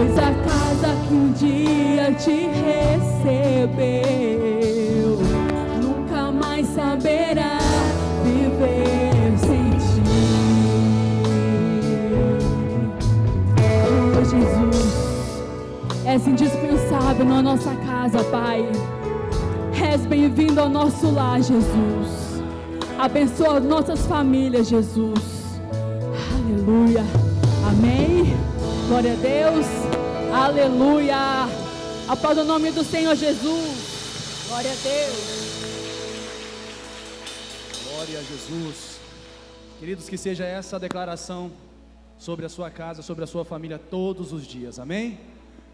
pois a casa que um dia te recebeu nunca mais saberá viver sem ti. Oh Jesus, és indispensável na nossa casa, Pai. És bem-vindo ao nosso lar, Jesus. Abençoa as nossas famílias, Jesus. Aleluia. Amém. Glória a Deus. Aleluia. Aplauda o nome do Senhor Jesus. Glória a Deus. Glória a Jesus. Queridos, que seja essa a declaração sobre a sua casa, sobre a sua família todos os dias. Amém?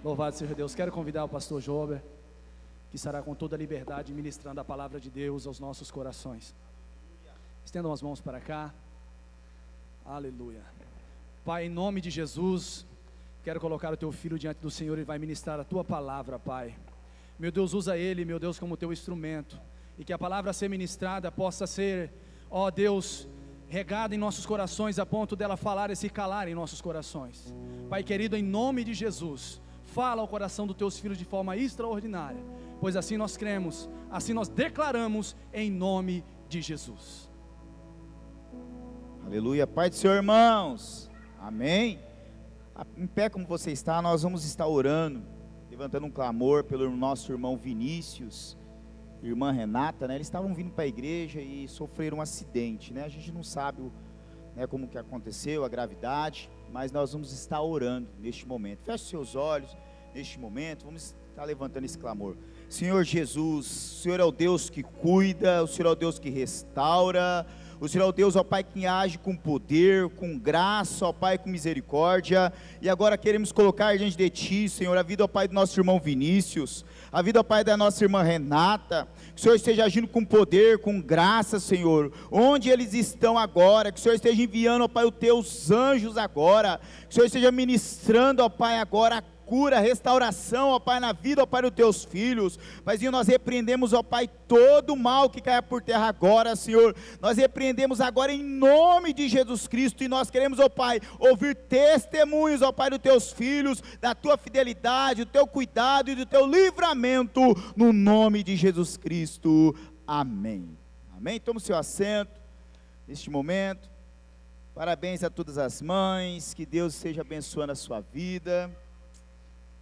Louvado seja Deus. Quero convidar o pastor Jober, que estará com toda a liberdade ministrando a palavra de Deus aos nossos corações. Estendam as mãos para cá. Aleluia. Pai, em nome de Jesus, quero colocar o teu filho diante do Senhor e vai ministrar a tua palavra, Pai. Meu Deus, usa ele, meu Deus, como teu instrumento, e que a palavra a ser ministrada possa ser, ó Deus, regada em nossos corações a ponto dela falar e se calar em nossos corações. Pai querido, em nome de Jesus, fala ao coração dos teus filhos de forma extraordinária, pois assim nós cremos, assim nós declaramos em nome de Jesus. Aleluia, Pai do Senhor, irmãos, amém. Em pé como você está, nós vamos estar orando, levantando um clamor pelo nosso irmão Vinícius, irmã Renata, né? Eles estavam vindo para a igreja e sofreram um acidente, né? A gente não sabe como que aconteceu, a gravidade, mas nós vamos estar orando neste momento. Feche seus olhos neste momento, vamos estar levantando esse clamor. Senhor Jesus, o Senhor é o Deus que cuida, o Senhor é o Deus que restaura, o Senhor é o Deus, ó Pai, que age com poder, com graça, ó Pai, com misericórdia. E agora queremos colocar diante de Ti, Senhor, a vida, ó Pai, do nosso irmão Vinícius, a vida, ó Pai, da nossa irmã Renata. Que o Senhor esteja agindo com poder, com graça, Senhor, onde eles estão agora. Que o Senhor esteja enviando, ó Pai, os Teus anjos agora. Que o Senhor esteja ministrando, ó Pai, agora a cura, restauração, ó Pai, na vida, ó Pai, dos Teus filhos. Paizinho, nós repreendemos, ó Pai, todo o mal que caia por terra agora, Senhor. Nós repreendemos agora em nome de Jesus Cristo, e nós queremos, ó Pai, ouvir testemunhos, ó Pai, dos Teus filhos, da Tua fidelidade, do Teu cuidado e do Teu livramento, no nome de Jesus Cristo, amém. Amém? Tome o seu assento neste momento. Parabéns a todas as mães, que Deus esteja abençoando a sua vida.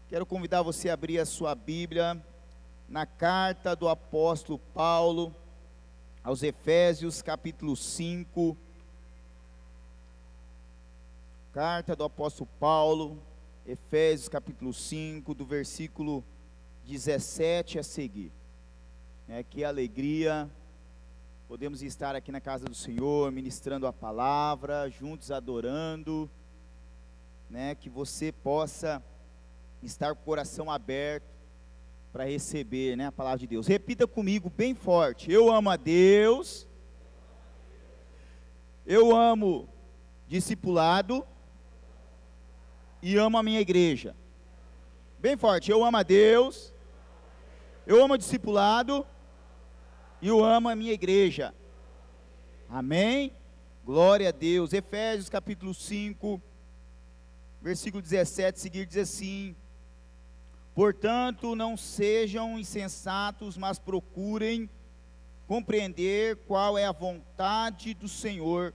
Quero convidar você a abrir a sua Bíblia na carta do apóstolo Paulo aos Efésios, capítulo 5. Carta do apóstolo Paulo, Efésios, capítulo 5, do versículo 17 a seguir. Que alegria podemos estar aqui na casa do Senhor, ministrando a palavra, juntos adorando, que você possa estar com o coração aberto para receber, a palavra de Deus. Repita comigo bem forte: eu amo a Deus, eu amo discipulado e amo a minha igreja. Bem forte: eu amo a Deus, eu amo o discipulado e eu amo a minha igreja. Amém? Glória a Deus. Efésios capítulo 5, versículo 17 seguir, diz assim: portanto, não sejam insensatos, mas procurem compreender qual é a vontade do Senhor.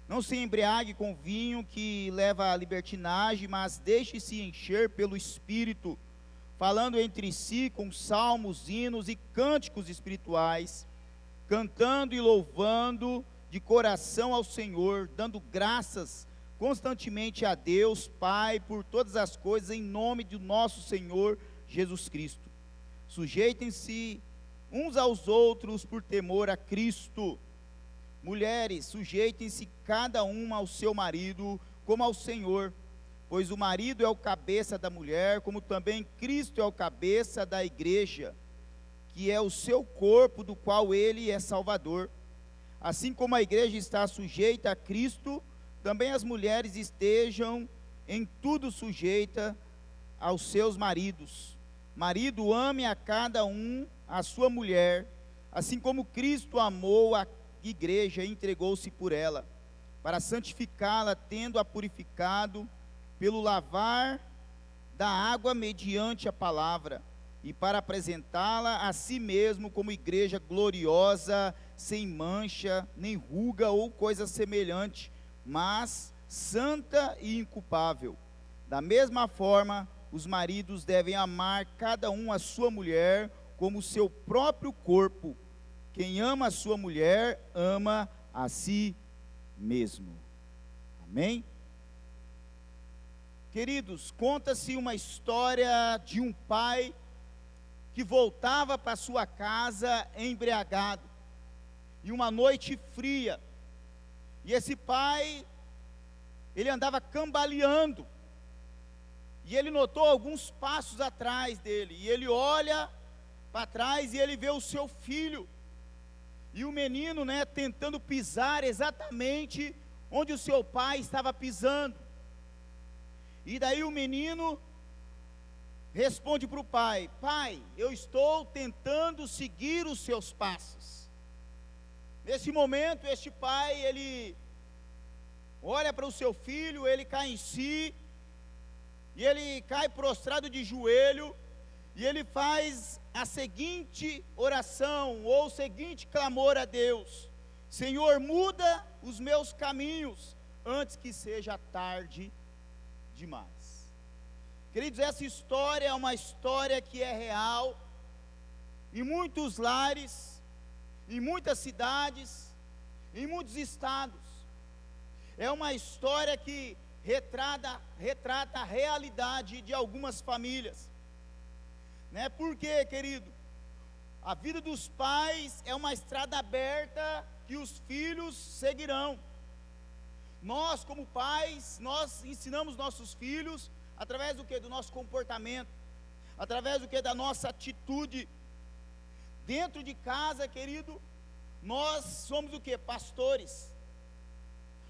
Não se embriague com vinho que leva à libertinagem, mas deixe-se encher pelo Espírito, falando entre si com salmos, hinos e cânticos espirituais, cantando e louvando de coração ao Senhor, dando graças constantemente a Deus Pai por todas as coisas, em nome do nosso Senhor Jesus Cristo. Sujeitem-se uns aos outros por temor a Cristo. Mulheres, sujeitem-se cada uma ao seu marido como ao Senhor, pois o marido é o cabeça da mulher, como também Cristo é o cabeça da igreja, que é o seu corpo, do qual ele é Salvador. Assim como a igreja está sujeita a Cristo, também as mulheres estejam em tudo sujeita aos seus maridos. Marido, ame a cada um a sua mulher, assim como Cristo amou a igreja e entregou-se por ela, para santificá-la, tendo-a purificado pelo lavar da água mediante a palavra, e para apresentá-la a si mesmo como igreja gloriosa, sem mancha, nem ruga ou coisa semelhante, mas santa e inculpável. Da mesma forma, os maridos devem amar cada um a sua mulher como o seu próprio corpo. Quem ama a sua mulher, ama a si mesmo. Amém? Queridos, conta-se uma história de um pai que voltava para sua casa embriagado, e uma noite fria, e esse pai, ele andava cambaleando, e ele notou alguns passos atrás dele, e ele olha para trás e ele vê o seu filho, e o menino, tentando pisar exatamente onde o seu pai estava pisando. E daí o menino responde para o pai: pai, eu estou tentando seguir os seus passos. Nesse momento, este pai, ele olha para o seu filho, ele cai em si, e ele cai prostrado de joelho, e ele faz a seguinte oração, ou o seguinte clamor a Deus: Senhor, muda os meus caminhos, antes que seja tarde demais. Queridos, essa história é uma história que é real, em muitos lares, em muitas cidades, em muitos estados. É uma história que retrata a realidade de algumas famílias. Porque, querido, a vida dos pais é uma estrada aberta que os filhos seguirão. Nós, como pais, nós ensinamos nossos filhos através do que? Do nosso comportamento, através do que? Da nossa atitude. Dentro de casa, querido, nós somos o que? Pastores.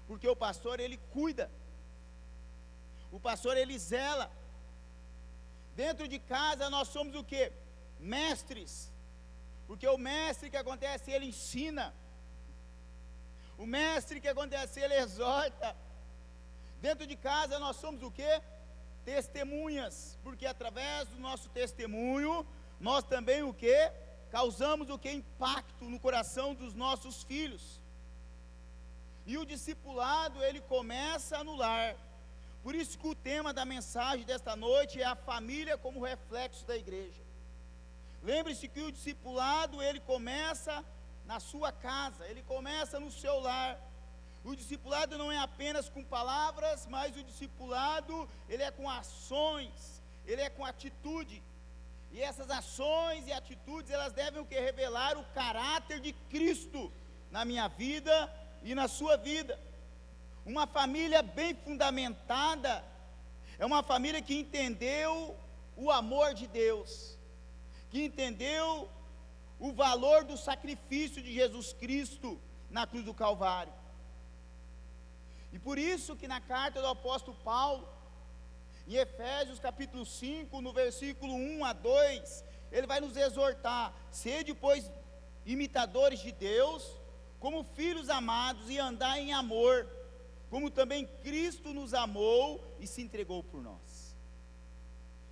Porque o pastor, ele cuida. O pastor, ele zela. Dentro de casa nós somos o que? Mestres. Porque o mestre, que acontece, ele ensina. O mestre, que acontece, ele exorta. Dentro de casa nós somos o que? Testemunhas. Porque através do nosso testemunho, nós também o que? Causamos o que? Impacto no coração dos nossos filhos. E o discipulado, ele começa no lar. Por isso que o tema da mensagem desta noite é a família como reflexo da igreja. Lembre-se que o discipulado, ele começa na sua casa, ele começa no seu lar. O discipulado não é apenas com palavras, mas o discipulado, ele é com ações, ele é com atitude. E essas ações e atitudes, elas devem o que? Revelar o caráter de Cristo na minha vida e na sua vida. Uma família bem fundamentada é uma família que entendeu o amor de Deus, que entendeu o valor do sacrifício de Jesus Cristo na cruz do Calvário. E por isso que na carta do apóstolo Paulo, em Efésios capítulo 5, no versículo 1 a 2, ele vai nos exortar: sede, pois, imitadores de Deus, como filhos amados, e andar em amor, como também Cristo nos amou e se entregou por nós.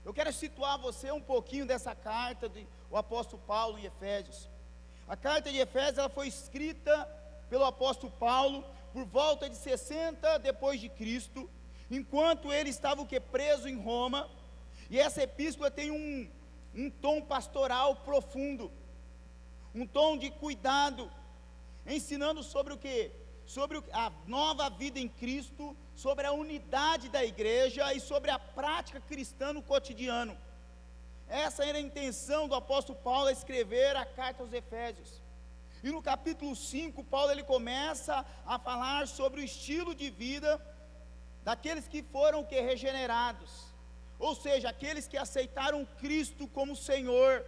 Eu quero situar você um pouquinho dessa carta do apóstolo Paulo em Efésios. A carta de Efésios, ela foi escrita pelo apóstolo Paulo por volta de 60 depois de Cristo, enquanto ele estava o que? Preso em Roma. E essa epístola tem um tom pastoral profundo, um tom de cuidado, ensinando sobre o que? Sobre a nova vida em Cristo, sobre a unidade da igreja e sobre a prática cristã no cotidiano. Essa era a intenção do apóstolo Paulo a escrever a carta aos Efésios. E no capítulo 5, Paulo, ele começa a falar sobre o estilo de vida daqueles que foram que? Regenerados, ou seja, aqueles que aceitaram Cristo como Senhor,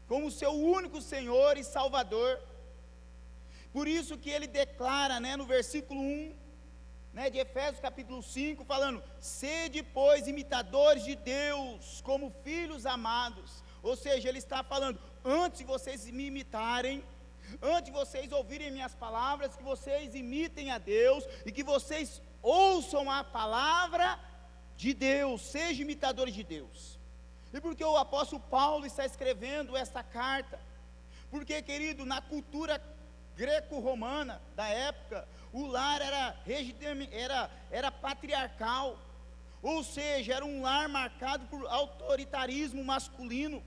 como seu único Senhor e Salvador. Por isso que ele declara, no versículo 1, de Efésios capítulo 5, falando: sede, pois, imitadores de Deus, como filhos amados. Ou seja, ele está falando: antes de vocês me imitarem, antes de vocês ouvirem minhas palavras, que vocês imitem a Deus, e que vocês ouçam a palavra de Deus, seja imitadores de Deus. E por que o apóstolo Paulo está escrevendo esta carta? Porque, querido, na cultura greco-romana da época, o lar era patriarcal, ou seja, era um lar marcado por autoritarismo masculino.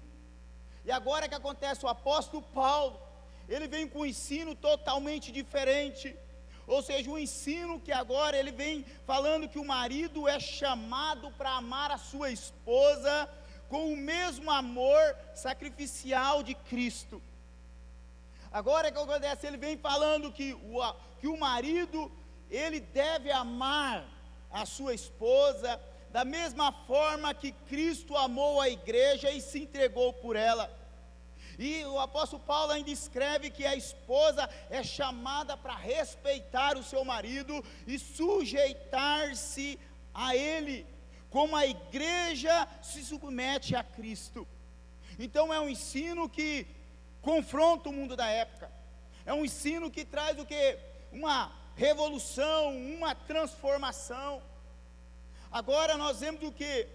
E agora que acontece, o apóstolo Paulo, ele vem com um ensino totalmente diferente, ou seja, um ensino que agora ele vem falando que o marido é chamado para amar a sua esposa com o mesmo amor sacrificial de Cristo. Agora que acontece, ele vem falando que o marido, ele deve amar a sua esposa da mesma forma que Cristo amou a igreja e se entregou por ela. E o apóstolo Paulo ainda escreve que a esposa é chamada para respeitar o seu marido e sujeitar-se a ele, como a igreja se submete a Cristo. Então é um ensino que confronta o mundo da época, é um ensino que traz o que? Uma revolução, uma transformação. Agora nós vemos o que?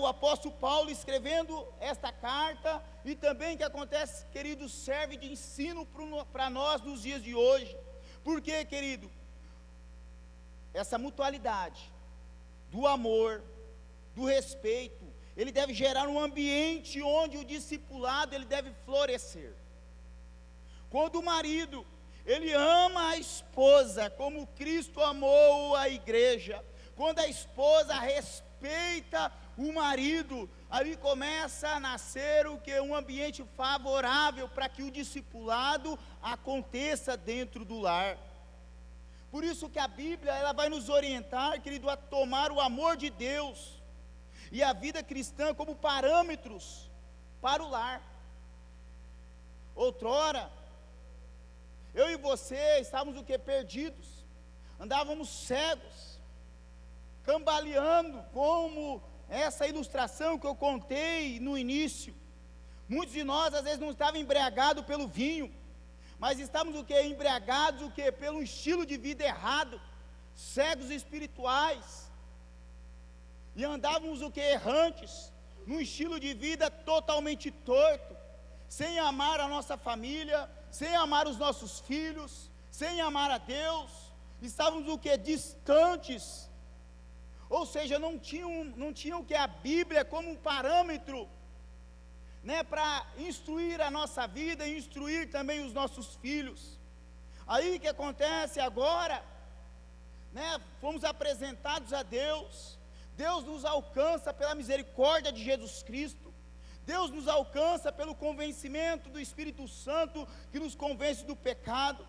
O apóstolo Paulo escrevendo esta carta, e também que acontece, querido, serve de ensino para nós nos dias de hoje. Por quê, querido? Essa mutualidade do amor, do respeito, ele deve gerar um ambiente onde o discipulado ele deve florescer. Quando o marido ele ama a esposa como Cristo amou a igreja, quando a esposa respeita o marido, ali começa a nascer o que? Um ambiente favorável para que o discipulado aconteça dentro do lar. Por isso que a Bíblia ela vai nos orientar, querido, a tomar o amor de Deus e a vida cristã como parâmetros para o lar. Outrora, eu e você estávamos o que? Perdidos, andávamos cegos, cambaleando, como essa ilustração que eu contei no início. Muitos de nós às vezes não estavam embriagados pelo vinho, mas estávamos o que? Embriagados o que? Pelo estilo de vida errado, cegos espirituais, e andávamos o que? Errantes, num estilo de vida totalmente torto, sem amar a nossa família, sem amar os nossos filhos, sem amar a Deus. Estávamos o que? Distantes, ou seja, não tinham que a Bíblia como um parâmetro, para instruir a nossa vida e instruir também os nossos filhos. Aí que acontece agora, fomos apresentados a Deus, Deus nos alcança pela misericórdia de Jesus Cristo, Deus nos alcança pelo convencimento do Espírito Santo, que nos convence do pecado,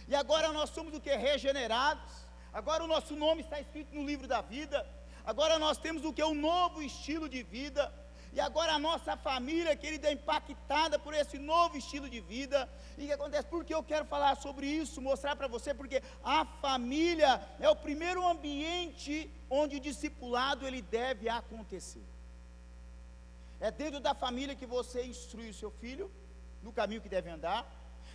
e agora nós somos o que? Regenerados, agora o nosso nome está escrito no livro da vida, agora nós temos o que? Um novo estilo de vida, e agora a nossa família, querida, é impactada por esse novo estilo de vida. E o que acontece? Por que eu quero falar sobre isso, mostrar para você? Porque a família é o primeiro ambiente onde o discipulado ele deve acontecer. É dentro da família que você instrui o seu filho no caminho que deve andar.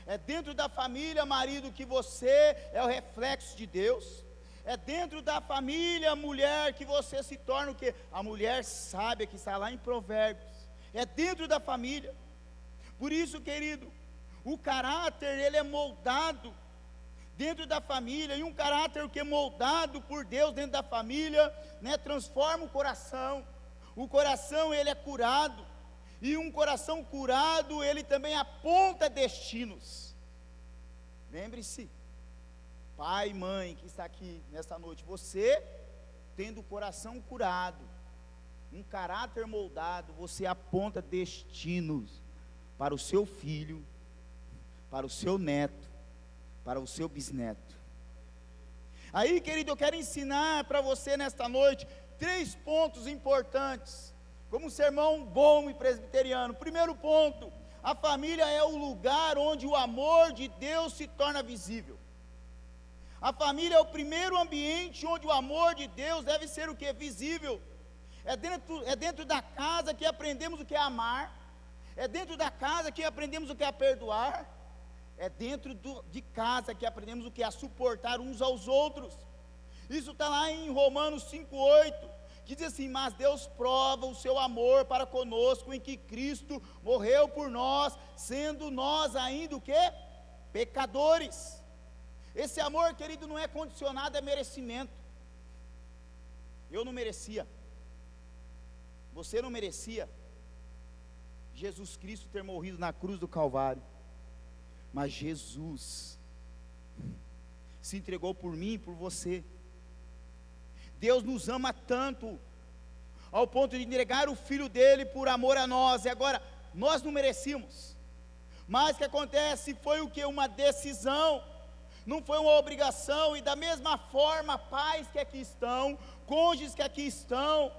É dentro da família, marido, que você é o reflexo de Deus. É dentro da família, mulher, que você se torna o quê? A mulher sábia, que está lá em Provérbios. É dentro da família. Por isso, querido, o caráter, ele é moldado dentro da família. E um caráter que é moldado por Deus dentro da família, transforma o coração. O coração, ele é curado. E um coração curado, ele também aponta destinos. Lembre-se, pai e mãe que está aqui nesta noite, você tendo o coração curado, um caráter moldado, você aponta destinos para o seu filho, para o seu neto, para o seu bisneto. Aí, querido, eu quero ensinar para você nesta noite 3 pontos importantes, como um sermão bom e presbiteriano. Primeiro ponto: a família é o lugar onde o amor de Deus se torna visível. A família é o primeiro ambiente onde o amor de Deus deve ser o que? Visível. É dentro da casa que aprendemos o que é amar. É dentro da casa que aprendemos o que é perdoar. É dentro de casa que aprendemos o que é suportar uns aos outros. Isso está lá em Romanos 5,8, que diz assim: mas Deus prova o seu amor para conosco em que Cristo morreu por nós, sendo nós ainda o quê? Pecadores. Esse amor, querido, não é condicionado a merecimento. Eu não merecia, você não merecia Jesus Cristo ter morrido na cruz do Calvário, mas Jesus se entregou por mim e por você. Deus nos ama tanto, ao ponto de entregar o Filho dele por amor a nós, e agora, nós não merecíamos, mas o que acontece foi o que? Uma decisão, não foi uma obrigação. E da mesma forma, pais que aqui estão, cônjuges que aqui estão,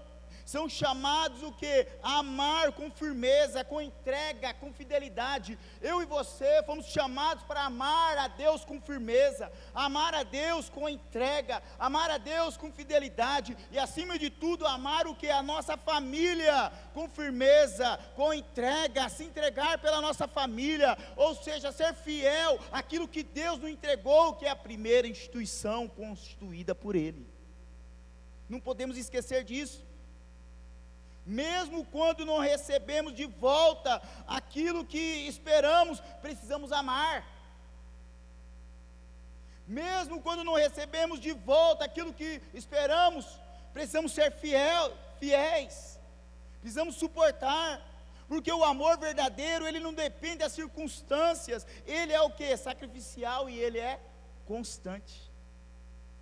são chamados o que? A amar com firmeza, com entrega, com fidelidade. Eu e você fomos chamados para amar a Deus com firmeza, amar a Deus com entrega, amar a Deus com fidelidade, e acima de tudo, amar o que? A nossa família com firmeza, com entrega, se entregar pela nossa família, ou seja, ser fiel àquilo que Deus nos entregou, que é a primeira instituição constituída por Ele. Não podemos esquecer disso. Mesmo quando não recebemos de volta aquilo que esperamos, precisamos amar. Mesmo quando não recebemos de volta aquilo que esperamos, precisamos ser fiéis. Precisamos suportar, porque o amor verdadeiro, ele não depende das circunstâncias. Ele é o que? Sacrificial, e ele é constante.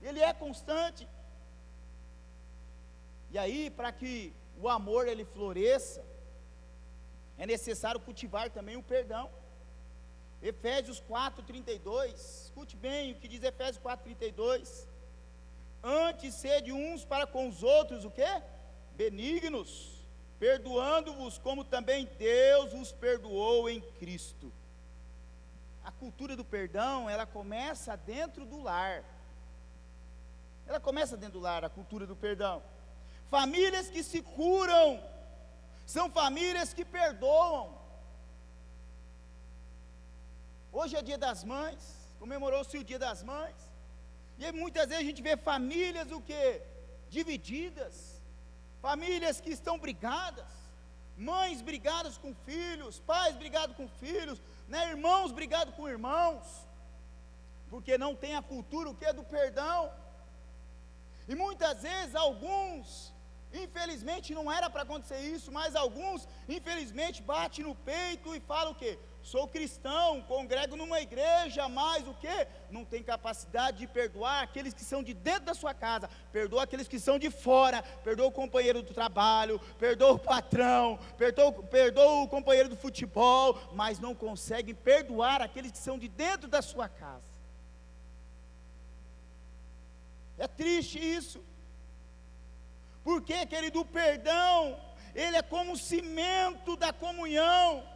Ele é constante. E aí, para que o amor ele floresça, é necessário cultivar também o perdão. Efésios 4:32, escute bem o que diz Efésios 4:32: antes sede uns para com os outros o quê? Benignos, perdoando-vos como também Deus vos perdoou em Cristo. A cultura do perdão, ela começa dentro do lar. Ela começa dentro do lar, a cultura do perdão. Famílias que se curam são famílias que perdoam. Hoje é dia das mães, comemorou-se o dia das mães, e aí muitas vezes a gente vê famílias o que? Divididas, famílias que estão brigadas, mães brigadas com filhos, pais brigados com filhos, né? Irmãos brigados com irmãos, porque não tem a cultura o que? Do perdão. E muitas vezes alguns, infelizmente não era para acontecer isso, mas alguns, infelizmente, batem no peito e falam o quê? Sou cristão, congrego numa igreja, mas o quê? Não tem capacidade de perdoar aqueles que são de dentro da sua casa, perdoa aqueles que são de fora, perdoa o companheiro do trabalho, perdoa o patrão, perdoa o companheiro do futebol, mas não conseguem perdoar aqueles que são de dentro da sua casa. É triste isso, porque, querido, o perdão, ele é como o cimento da comunhão.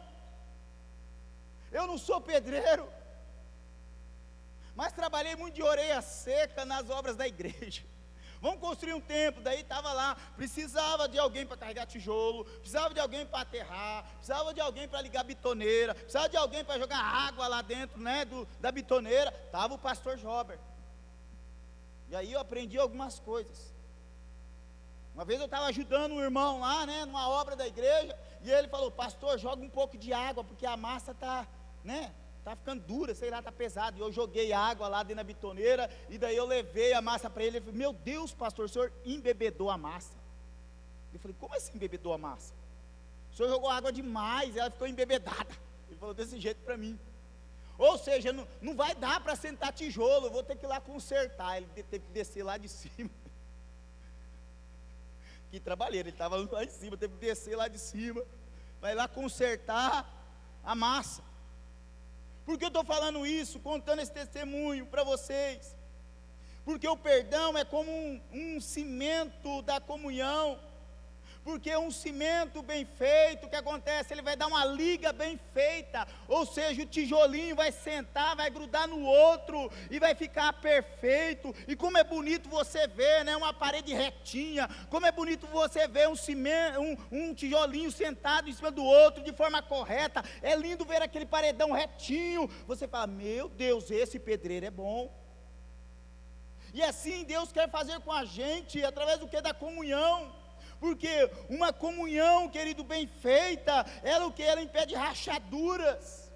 Eu não sou pedreiro, mas trabalhei muito de orelha seca nas obras da igreja. Vamos construir um templo, daí estava lá, precisava de alguém para carregar tijolo, precisava de alguém para aterrar, precisava de alguém para ligar a bitoneira, precisava de alguém para jogar água lá dentro, né, da bitoneira. Estava o pastor Jober. E aí eu aprendi algumas coisas. Uma vez eu estava ajudando um irmão lá, né, numa obra da igreja, e ele falou: pastor, joga um pouco de água, porque a massa está, né, tá ficando dura, sei lá, está pesado. E eu joguei água lá dentro da bitoneira, e daí eu levei a massa para ele. Ele falou: meu Deus, pastor, o senhor embebedou a massa. Eu falei: como assim embebedou a massa? O senhor jogou água demais, ela ficou embebedada. Ele falou desse jeito para mim. Ou seja, não vai dar para sentar tijolo, eu vou ter que ir lá consertar. Ele teve que descer lá de cima. Que trabalheiro, ele estava lá de cima, teve que descer lá de cima, vai lá consertar a massa. Por que eu estou falando isso, contando esse testemunho para vocês? Porque o perdão é como um cimento da comunhão. Porque um cimento bem feito, o que acontece? Ele vai dar uma liga bem feita, ou seja, o tijolinho vai sentar, vai grudar no outro, e vai ficar perfeito. E como é bonito você ver, né, uma parede retinha, como é bonito você ver um tijolinho sentado em cima do outro, de forma correta. É lindo ver aquele paredão retinho, você fala: meu Deus, esse pedreiro é bom. E assim Deus quer fazer com a gente, através do que? Da comunhão. Porque uma comunhão, querido, bem feita, ela o que? Ela impede rachaduras.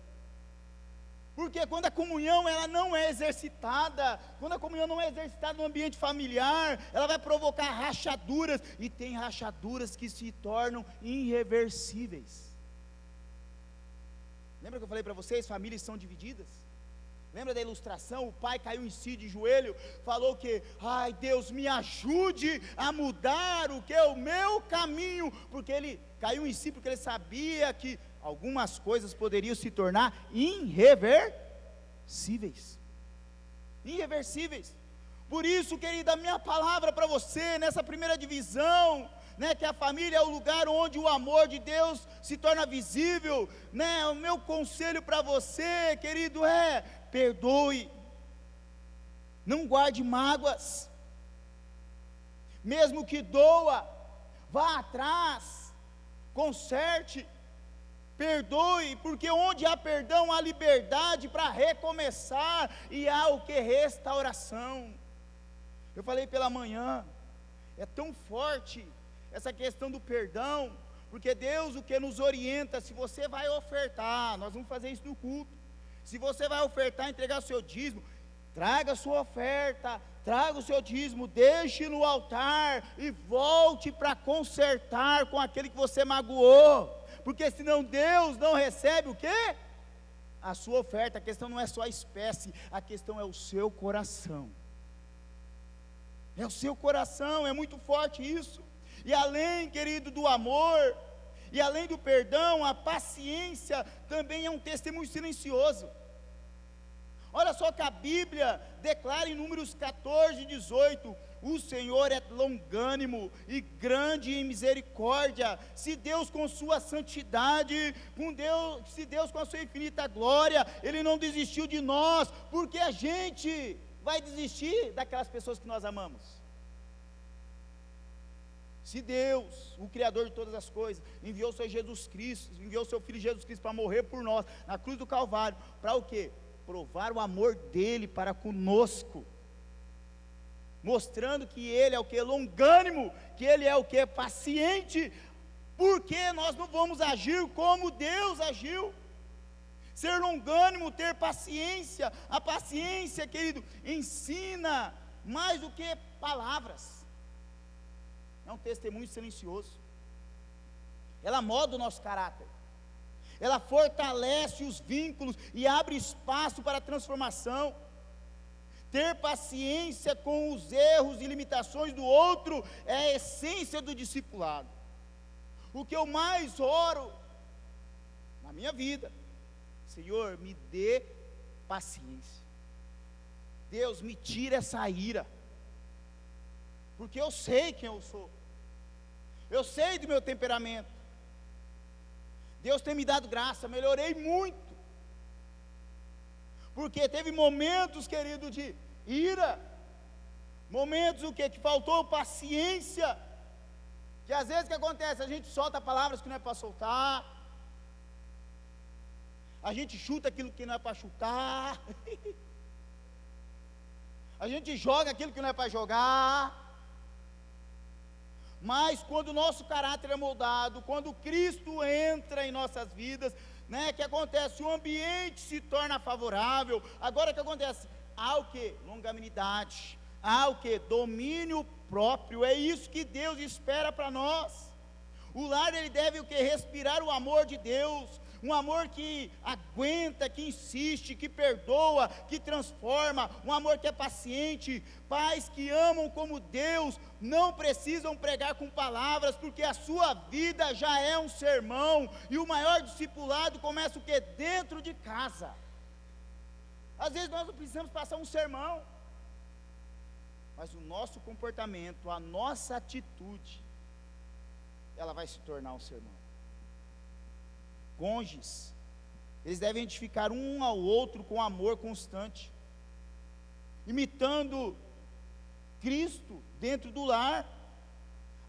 Porque quando a comunhão ela não é exercitada, quando a comunhão não é exercitada no ambiente familiar, ela vai provocar rachaduras, e tem rachaduras que se tornam irreversíveis. Lembra que eu falei para vocês, famílias são divididas? Lembra da ilustração? O pai caiu em si de joelho, falou que, ai Deus, me ajude a mudar o que? O meu caminho, porque ele caiu em si, porque ele sabia que algumas coisas poderiam se tornar irreversíveis. Irreversíveis. Por isso, querida, a minha palavra para você, nessa primeira divisão, né, que a família é o lugar onde o amor de Deus se torna visível, né, o meu conselho para você, querido, é: perdoe, não guarde mágoas, mesmo que doa, vá atrás, conserte, perdoe, porque onde há perdão há liberdade para recomeçar, e há o que? Restauração. Eu falei pela manhã, é tão forte essa questão do perdão, porque Deus o que nos orienta, se você vai ofertar, nós vamos fazer isso no culto, se você vai ofertar, entregar o seu dízimo, traga a sua oferta, traga o seu dízimo, deixe no altar, e volte para consertar com aquele que você magoou, porque senão Deus não recebe o quê? A sua oferta. A questão não é só a espécie, a questão é o seu coração, é o seu coração, é muito forte isso. E além, querido, do amor, e além do perdão, a paciência também é um testemunho silencioso. Olha só que a Bíblia declara em Números 14, 18, o Senhor é longânimo e grande em misericórdia. Se Deus com sua santidade, se Deus com a sua infinita glória, Ele não desistiu de nós, porque a gente vai desistir daquelas pessoas que nós amamos? Se Deus, o Criador de todas as coisas, enviou o seu Jesus Cristo, enviou o seu Filho Jesus Cristo para morrer por nós, na cruz do Calvário, para o quê? Provar o amor dEle para conosco, mostrando que Ele é o que? Longânimo, que Ele é o que? Paciente, porque nós não vamos agir como Deus agiu. Ser longânimo, ter paciência, a paciência, querido, ensina mais do que palavras. É um testemunho silencioso. Ela molda o nosso caráter, ela fortalece os vínculos e abre espaço para a transformação. Ter paciência com os erros e limitações do outro é a essência do discipulado. O que eu mais oro na minha vida: Senhor, me dê paciência. Deus, me tira essa ira, porque eu sei quem eu sou, eu sei do meu temperamento. Deus tem me dado graça, melhorei muito, porque teve momentos, querido, de ira, momentos o que faltou paciência, que às vezes o que acontece, a gente solta palavras que não é para soltar, a gente chuta aquilo que não é para chutar, a gente joga aquilo que não é para jogar. Mas quando o nosso caráter é moldado, quando Cristo entra em nossas vidas, né, que acontece? O ambiente se torna favorável. Agora o que acontece? Há o que? Longanimidade, há o que? Domínio próprio. É isso que Deus espera para nós. O lar, ele deve o que? Respirar o amor de Deus, um amor que aguenta, que insiste, que perdoa, que transforma, um amor que é paciente. Pais que amam como Deus não precisam pregar com palavras, porque a sua vida já é um sermão, e o maior discipulado começa o que? Dentro de casa. Às vezes nós não precisamos passar um sermão, mas o nosso comportamento, a nossa atitude, ela vai se tornar um sermão. Cônjuges, eles devem edificar um ao outro com amor constante, imitando Cristo dentro do lar.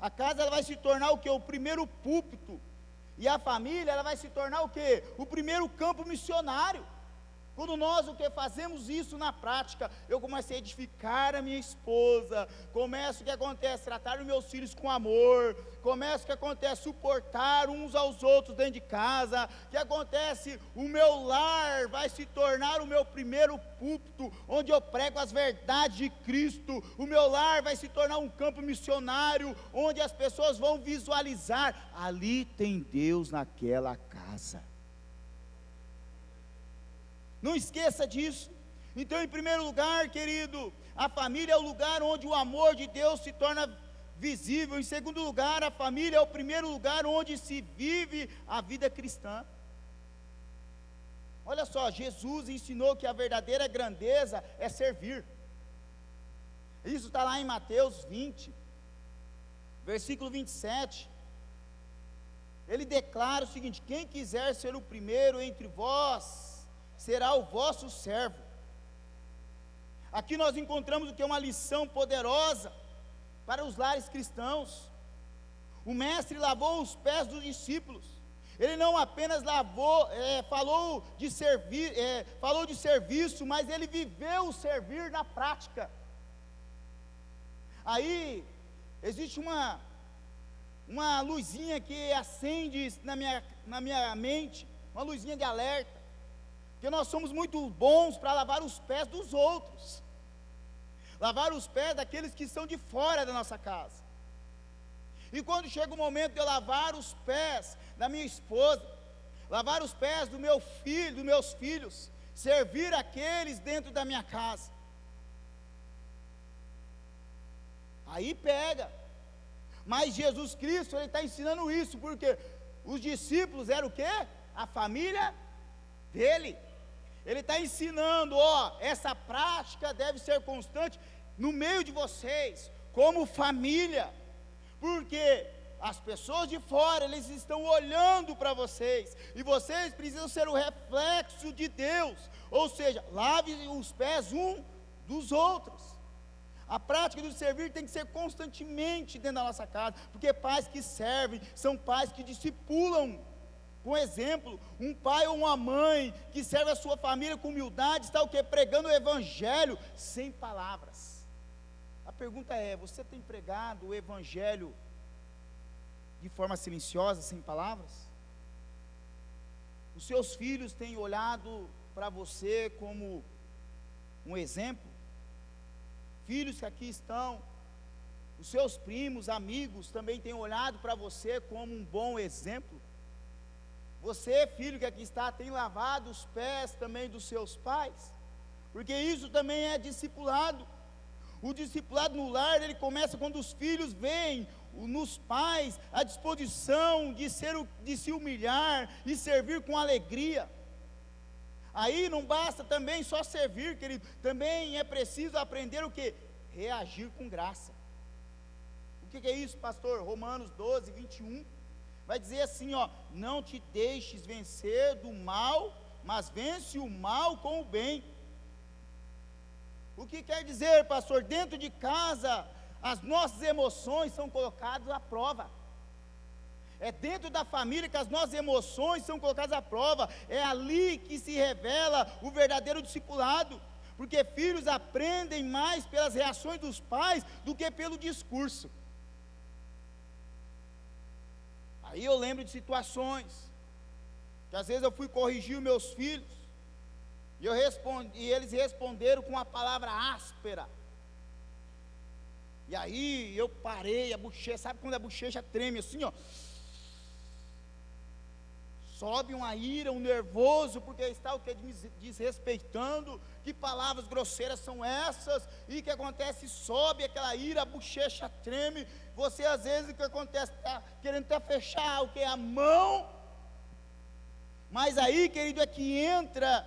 A casa, ela vai se tornar o que? O primeiro púlpito, e a família, ela vai se tornar o que? O primeiro campo missionário. Quando nós o que fazemos isso na prática, eu comecei a edificar a minha esposa, começo o que acontece, tratar os meus filhos com amor, começo o que acontece, suportar uns aos outros dentro de casa, que acontece, o meu lar vai se tornar o meu primeiro púlpito, onde eu prego as verdades de Cristo, o meu lar vai se tornar um campo missionário, onde as pessoas vão visualizar, ali tem Deus naquela casa. Não esqueça disso. Então, em primeiro lugar, querido, a família é o lugar onde o amor de Deus se torna visível. Em segundo lugar, a família é o primeiro lugar onde se vive a vida cristã. Olha só, Jesus ensinou que a verdadeira grandeza é servir. Isso está lá em Mateus 20, versículo 27. Ele declara o seguinte: quem quiser ser o primeiro entre vós, será o vosso servo. Aqui nós encontramos o que é uma lição poderosa para os lares cristãos. O mestre lavou os pés dos discípulos. Ele não apenas falou de serviço, mas ele viveu o servir na prática. Aí existe uma luzinha que acende na minha mente, uma luzinha de alerta. Porque nós somos muito bons para lavar os pés dos outros, lavar os pés daqueles que estão de fora da nossa casa. E quando chega o momento de eu lavar os pés da minha esposa, lavar os pés do meu filho, dos meus filhos, servir aqueles dentro da minha casa, aí pega. Mas Jesus Cristo, Ele está ensinando isso, porque os discípulos eram o quê? A família dele. Ele está ensinando, essa prática deve ser constante no meio de vocês, como família, porque as pessoas de fora, eles estão olhando para vocês, e vocês precisam ser o reflexo de Deus, ou seja, lave os pés um dos outros. A prática do servir tem que ser constantemente dentro da nossa casa, porque pais que servem, são pais que discipulam. Com exemplo, um pai ou uma mãe que serve a sua família com humildade, está o quê? Pregando o evangelho sem palavras. A pergunta é: você tem pregado o evangelho de forma silenciosa, sem palavras? Os seus filhos têm olhado para você como um exemplo? Filhos que aqui estão, os seus primos, amigos, também têm olhado para você como um bom exemplo? Você, filho que aqui está, tem lavado os pés também dos seus pais? Porque isso também é discipulado. O discipulado no lar, ele começa quando os filhos veem nos pais a disposição de se humilhar e servir com alegria. Aí não basta também só servir, querido, também é preciso aprender o que? Reagir com graça. O que é isso, pastor? Romanos 12, 21. Vai dizer assim, não te deixes vencer do mal, mas vence o mal com o bem. O que quer dizer, pastor? Dentro de casa, as nossas emoções são colocadas à prova. É dentro da família que as nossas emoções são colocadas à prova. É ali que se revela o verdadeiro discipulado. Porque filhos aprendem mais pelas reações dos pais do que pelo discurso. Aí eu lembro de situações que às vezes eu fui corrigir os meus filhos e eles responderam com uma palavra áspera. E aí eu parei, a bochecha, sabe quando a bochecha treme assim, sobe uma ira, um nervoso, porque está o que desrespeitando, que palavras grosseiras são essas, e o que acontece, sobe aquela ira, a bochecha treme, você às vezes o que acontece, está querendo até fechar o que? A mão, mas aí, querido, é que entra,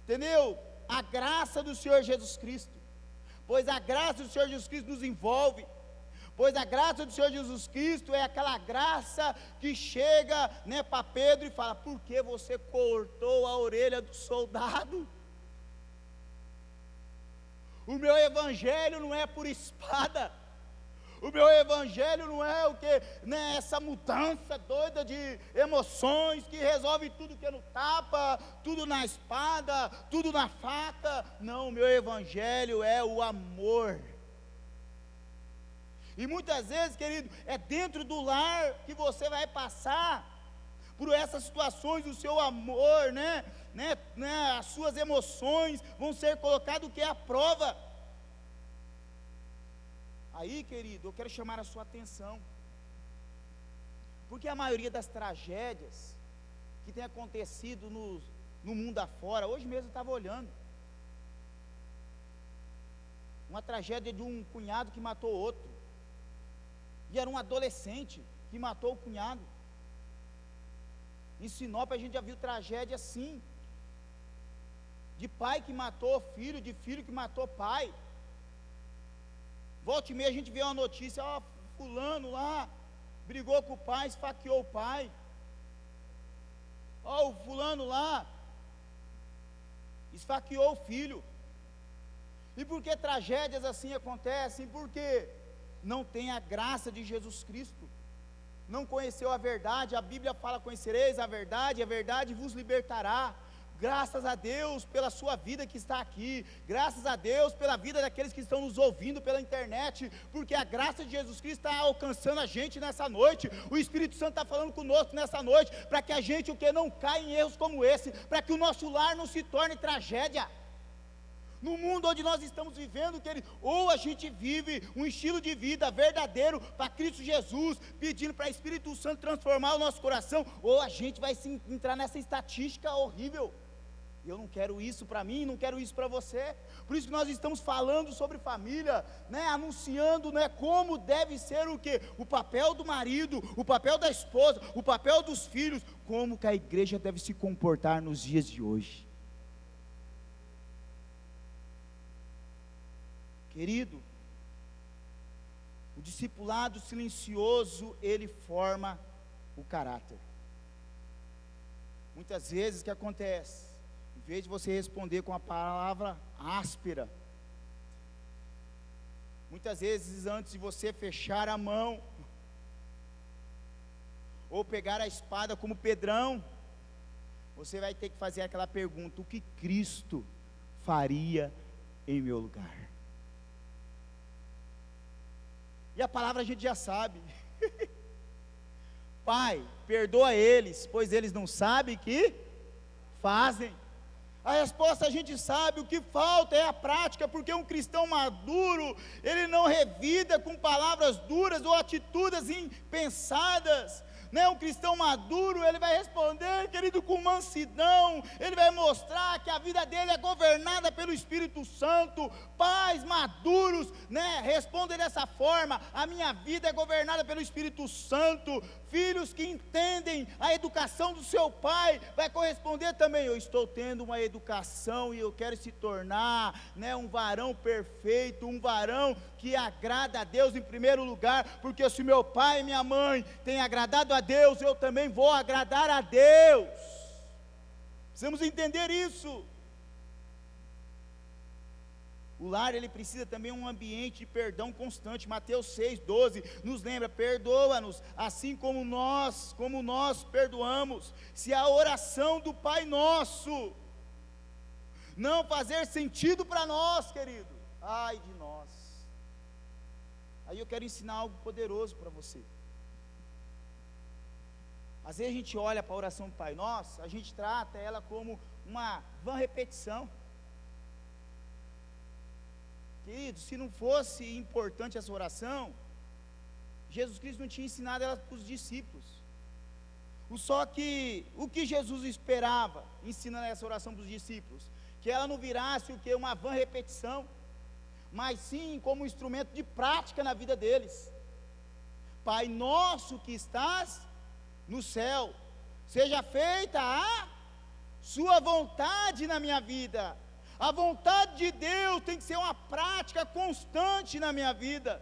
entendeu? A graça do Senhor Jesus Cristo, pois a graça do Senhor Jesus Cristo nos envolve. Pois a graça do Senhor Jesus Cristo é aquela graça que chega, para Pedro e fala: por que você cortou a orelha do soldado? O meu evangelho não é por espada, O meu evangelho não é o que, né, essa mudança doida de emoções que resolve tudo que é no tapa, tudo na espada, tudo na faca. Não, o meu evangelho é o amor. E muitas vezes, querido, é dentro do lar que você vai passar por essas situações, o seu amor, as suas emoções vão ser colocadas o que é a prova. Aí, querido, eu quero chamar a sua atenção, porque a maioria das tragédias que tem acontecido no mundo afora, hoje mesmo eu estava olhando, uma tragédia de um cunhado que matou outro, e era um adolescente que matou o cunhado. Em Sinop a gente já viu tragédia assim, de pai que matou filho, de filho que matou pai. Volta e meia a gente vê uma notícia, fulano lá, brigou com o pai, esfaqueou o pai. O fulano lá, esfaqueou o filho. E por que tragédias assim acontecem? Porque não tem a graça de Jesus Cristo, não conheceu a verdade. A Bíblia fala: conhecereis a verdade vos libertará. Graças a Deus pela sua vida que está aqui, graças a Deus pela vida daqueles que estão nos ouvindo pela internet, porque a graça de Jesus Cristo está alcançando a gente nessa noite. O Espírito Santo está falando conosco nessa noite, para que a gente não caia em erros como esse, para que o nosso lar não se torne tragédia. No mundo onde nós estamos vivendo, querido, ou a gente vive um estilo de vida verdadeiro para Cristo Jesus, pedindo para o Espírito Santo transformar o nosso coração, ou a gente vai entrar nessa estatística horrível. Eu não quero isso para mim, não quero isso para você. Por isso que nós estamos falando sobre família, anunciando, como deve ser o papel do marido, o papel da esposa, o papel dos filhos, como que a igreja deve se comportar nos dias de hoje. Querido, o discipulado silencioso, ele forma o caráter. Muitas vezes o que acontece? Em vez de você responder com a palavra áspera, muitas vezes antes de você fechar a mão, ou pegar a espada como Pedrão, você vai ter que fazer aquela pergunta: o que Cristo faria em meu lugar? E a palavra a gente já sabe. Pai, perdoa eles, pois eles não sabem o que fazem. A resposta a gente sabe, o que falta é a prática, porque um cristão maduro, ele não revida com palavras duras ou atitudes impensadas. Um cristão maduro, ele vai responder, querido, com mansidão. Ele vai mostrar que a vida dele é governada pelo Espírito Santo. Pais maduros, respondem dessa forma: a minha vida é governada pelo Espírito Santo. Filhos que entendem a educação do seu pai, vai corresponder também: eu estou tendo uma educação e eu quero se tornar, um varão perfeito, um varão que agrada a Deus em primeiro lugar, porque se meu pai e minha mãe têm agradado a Deus, eu também vou agradar a Deus. Precisamos entender isso. O lar, ele precisa também um ambiente de perdão constante. Mateus 6,12 nos lembra: perdoa-nos, assim como nós perdoamos. Se a oração do Pai Nosso não fazer sentido para nós, querido, ai de nós. Aí eu quero ensinar algo poderoso para você. Às vezes a gente olha para a oração do Pai Nosso, a gente trata ela como uma vã repetição. Querido, se não fosse importante essa oração, Jesus Cristo não tinha ensinado ela para os discípulos. Só que o que Jesus esperava ensinando essa oração para os discípulos? Que ela não virasse uma vã repetição, mas sim como um instrumento de prática na vida deles. Pai nosso que estás no céu, seja feita a sua vontade na minha vida. A vontade de Deus tem que ser uma prática constante na minha vida,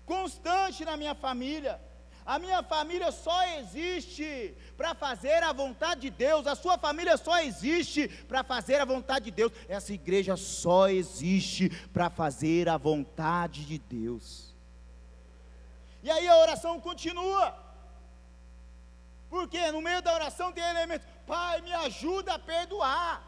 constante na minha família. A minha família só existe para fazer a vontade de Deus. A sua família só existe para fazer a vontade de Deus. Essa igreja só existe para fazer a vontade de Deus. oração continua. Porque no meio da oração tem elementos: Pai, me ajuda a perdoar.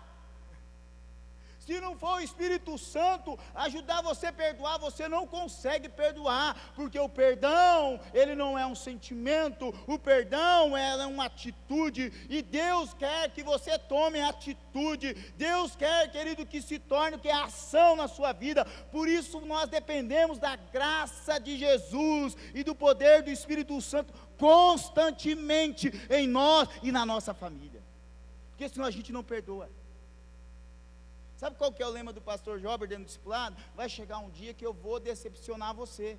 Se não for o Espírito Santo ajudar você a perdoar, você não consegue perdoar, porque o perdão, ele não é um sentimento, o perdão é uma atitude, e Deus quer que você tome atitude, Deus quer, querido, que se torne o que é ação na sua vida. Por isso nós dependemos da graça de Jesus e do poder do Espírito Santo constantemente em nós e na nossa família, porque senão a gente não perdoa. Sabe qual que é o lema do pastor Jober dentro do discipulado? Vai chegar um dia que eu vou decepcionar você,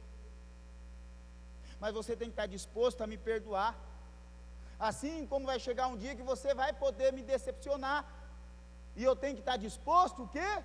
mas você tem que estar disposto a me perdoar, assim como vai chegar um dia que você vai poder me decepcionar, e eu tenho que estar disposto o quê?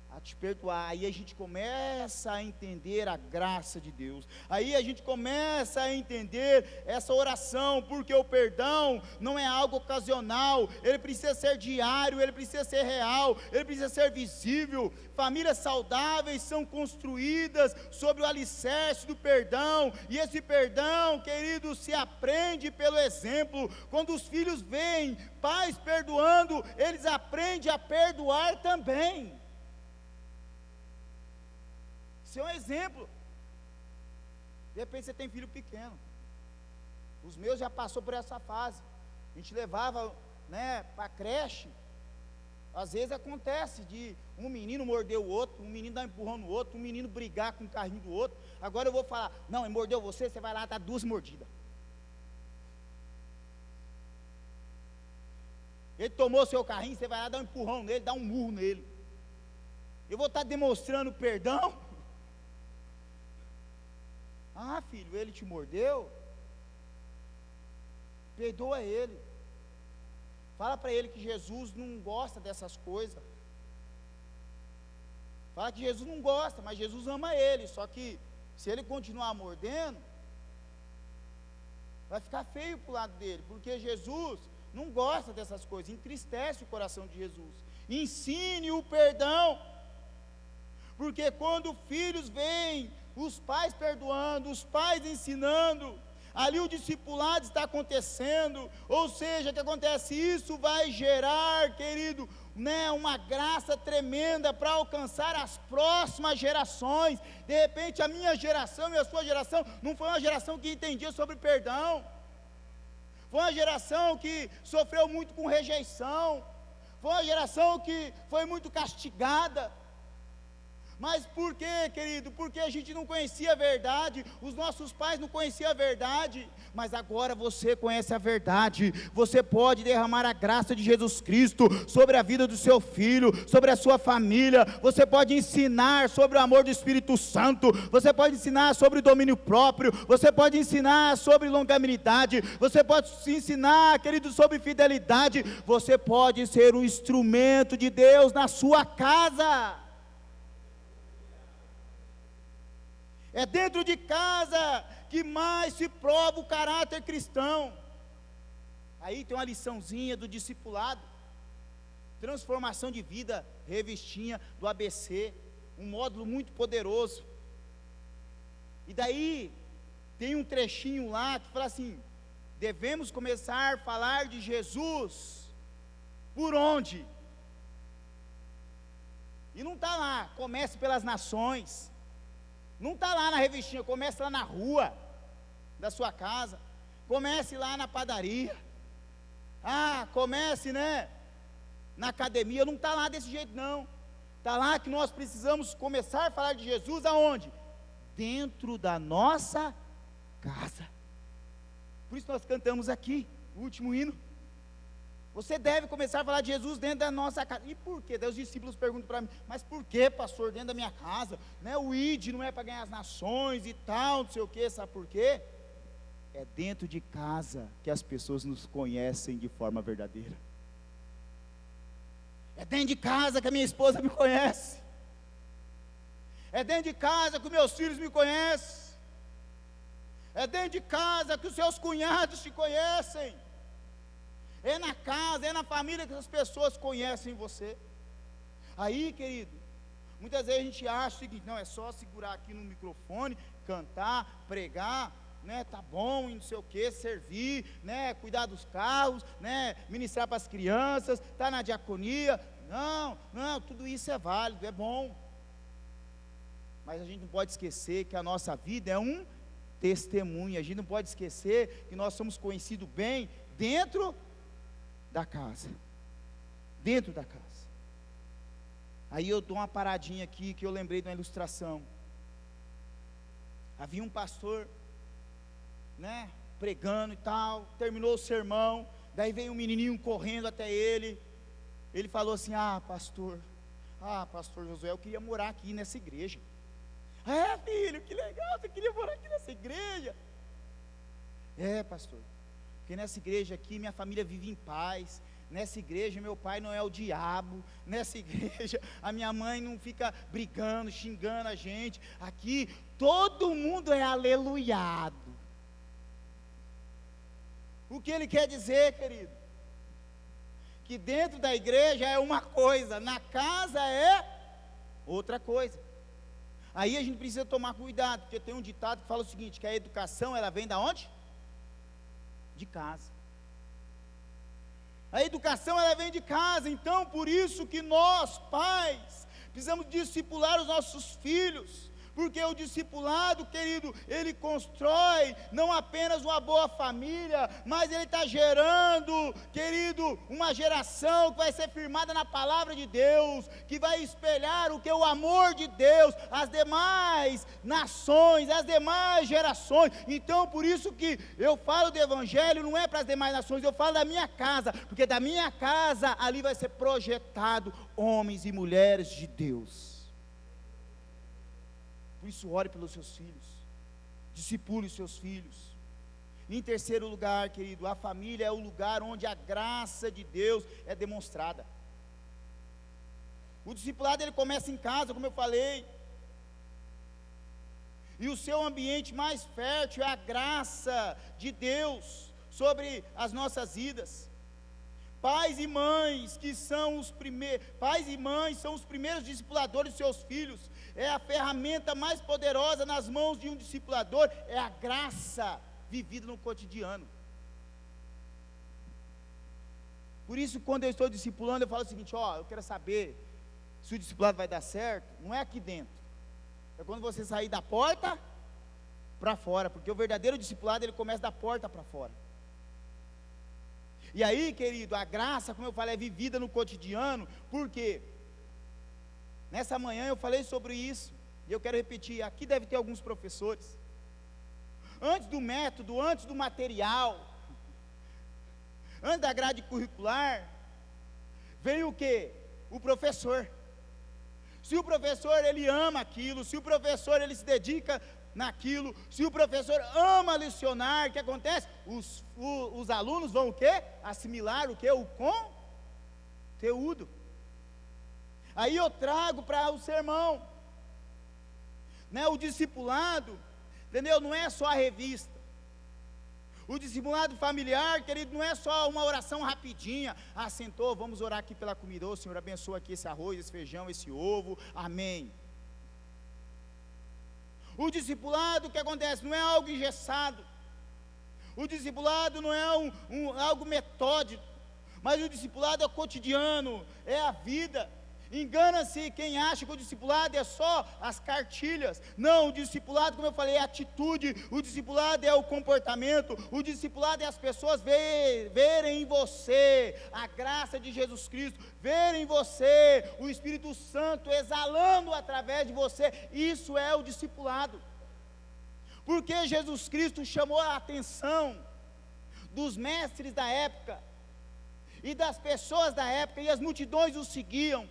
A te perdoar. Aí a gente começa a entender a graça de Deus, aí a gente começa a entender essa oração, porque o perdão não é algo ocasional, ele precisa ser diário, ele precisa ser real, ele precisa ser visível. Famílias saudáveis são construídas sobre o alicerce do perdão, e esse perdão, querido, se aprende pelo exemplo. Quando os filhos veem pais perdoando, eles aprendem a perdoar também. Isso é um exemplo. De repente você tem filho pequeno, os meus já passou por essa fase, a gente levava, né, para a creche. Às vezes acontece de um menino morder o outro, um menino dar um empurrão no outro, um menino brigar com o carrinho do outro. Agora eu vou falar: não, ele mordeu você, você vai lá dar 2 mordidas. Ele tomou seu carrinho, você vai lá dar um empurrão nele, dar um murro nele. Eu vou estar demonstrando perdão? Ah, filho, ele te mordeu? Perdoa ele. Fala para ele que Jesus não gosta dessas coisas. Fala que Jesus não gosta, mas Jesus ama ele. Só que se ele continuar mordendo, vai ficar feio para o lado dele, porque Jesus não gosta dessas coisas, entristece o coração de Jesus. Ensine o perdão, porque quando filhos veem os pais perdoando, os pais ensinando, ali o discipulado está acontecendo. Ou seja, o que acontece? Isso vai gerar, querido, né, uma graça tremenda para alcançar as próximas gerações. De repente a minha geração e a sua geração não foi uma geração que entendia sobre perdão, foi uma geração que sofreu muito com rejeição, foi uma geração que foi muito castigada. Mas por quê, querido? Porque a gente não conhecia a verdade, os nossos pais não conheciam a verdade, mas agora você conhece a verdade. Você pode derramar a graça de Jesus Cristo sobre a vida do seu filho, sobre a sua família. Você pode ensinar sobre o amor do Espírito Santo, você pode ensinar sobre o domínio próprio, você pode ensinar sobre longanimidade, você pode ensinar, querido, sobre fidelidade. Você pode ser um instrumento de Deus na sua casa. É dentro de casa que mais se prova o caráter cristão. Aí tem uma liçãozinha do discipulado, transformação de vida, revistinha do ABC, um módulo muito poderoso. E daí tem um trechinho lá que fala assim: devemos começar a falar de Jesus por onde? E não está lá, comece pelas nações. Não está lá na revistinha, comece lá na rua da sua casa, comece lá na padaria, comece, né, na academia. Não está lá desse jeito não, está lá que nós precisamos começar a falar de Jesus aonde? Dentro da nossa casa. Por isso nós cantamos aqui, o último hino, você deve começar a falar de Jesus dentro da nossa casa. E por quê? Daí os discípulos perguntam para mim: mas por que, pastor, dentro da minha casa? Né? O ID não é para ganhar as nações e tal, não sei o quê. Sabe por quê? É dentro de casa que as pessoas nos conhecem de forma verdadeira. É dentro de casa que a minha esposa me conhece. É dentro de casa que os meus filhos me conhecem. É dentro de casa que os seus cunhados te conhecem. É na casa, é na família que as pessoas conhecem você. Aí, querido, muitas vezes a gente acha o seguinte: não, é só segurar aqui no microfone, cantar, pregar, né, tá bom, e não sei o que, servir, né, cuidar dos carros, né, ministrar para as crianças, tá na diaconia. Não, tudo isso é válido, é bom. Mas a gente não pode esquecer que a nossa vida é um testemunho. A gente não pode esquecer que nós somos conhecidos bem dentro da casa. Dentro da casa. Aí eu dou uma paradinha aqui que eu lembrei de uma ilustração. Havia um pastor, né, pregando e tal, terminou o sermão, daí veio um menininho correndo até ele. Ele falou assim: pastor Josué, eu queria morar aqui nessa igreja. Filho, que legal, você queria morar aqui nessa igreja? Pastor, porque nessa igreja aqui minha família vive em paz. Nessa igreja meu pai não é o diabo. Nessa igreja a minha mãe não fica brigando, xingando a gente. Aqui todo mundo é aleluiado. O que ele quer dizer, querido? Que dentro da igreja é uma coisa, na casa é outra coisa. Aí a gente precisa tomar cuidado, porque tem um ditado que fala o seguinte, que a educação ela vem da onde? De casa. A educação ela vem de casa, então por isso que nós, pais, precisamos discipular os nossos filhos, porque o discipulado, querido, ele constrói não apenas uma boa família, mas ele está gerando, querido, uma geração que vai ser firmada na palavra de Deus, que vai espelhar o que? O amor de Deus, as demais nações, as demais gerações. Então por isso que eu falo do evangelho, não é para as demais nações, eu falo da minha casa, porque da minha casa ali vai ser projetado homens e mulheres de Deus. Por isso ore pelos seus filhos, discipule os seus filhos. Em terceiro lugar, querido, a família é o lugar onde a graça de Deus é demonstrada. O discipulado ele começa em casa, como eu falei, e o seu ambiente mais fértil é a graça de Deus sobre as nossas vidas. Pais e mães que são os primeiros, pais e mães são os primeiros discipuladores dos seus filhos. É a ferramenta mais poderosa nas mãos de um discipulador, é a graça vivida no cotidiano. Por isso, quando eu estou discipulando, eu falo o seguinte: eu quero saber se o discipulado vai dar certo, não é aqui dentro, é quando você sair da porta para fora, porque o verdadeiro discipulado, ele começa da porta para fora. E aí, querido, a graça, como eu falei, é vivida no cotidiano, por quê? Nessa manhã eu falei sobre isso, e eu quero repetir, aqui deve ter alguns professores. Antes do método, antes do material, antes da grade curricular, veio o quê? O professor. Se o professor ele ama aquilo, se o professor ele se dedica naquilo, se o professor ama lecionar, o que acontece? Os alunos vão o quê? Assimilar o quê? O conteúdo. Aí eu trago para o sermão, né? O discipulado, entendeu? Não é só a revista. O discipulado familiar, querido, não é só uma oração rapidinha. Sentou, vamos orar aqui pela comida. Senhor, abençoa aqui esse arroz, esse feijão, esse ovo, amém. O discipulado, o que acontece? Não é algo engessado. O discipulado não é algo metódico, mas o discipulado é cotidiano, é a vida. Engana-se quem acha que o discipulado é só as cartilhas. Não, o discipulado, como eu falei, é a atitude. O discipulado é o comportamento. O discipulado é as pessoas verem em você a graça de Jesus Cristo, verem em você o Espírito Santo exalando através de você. Isso é o discipulado. Porque Jesus Cristo chamou a atenção dos mestres da época e das pessoas da época, e as multidões o seguiam.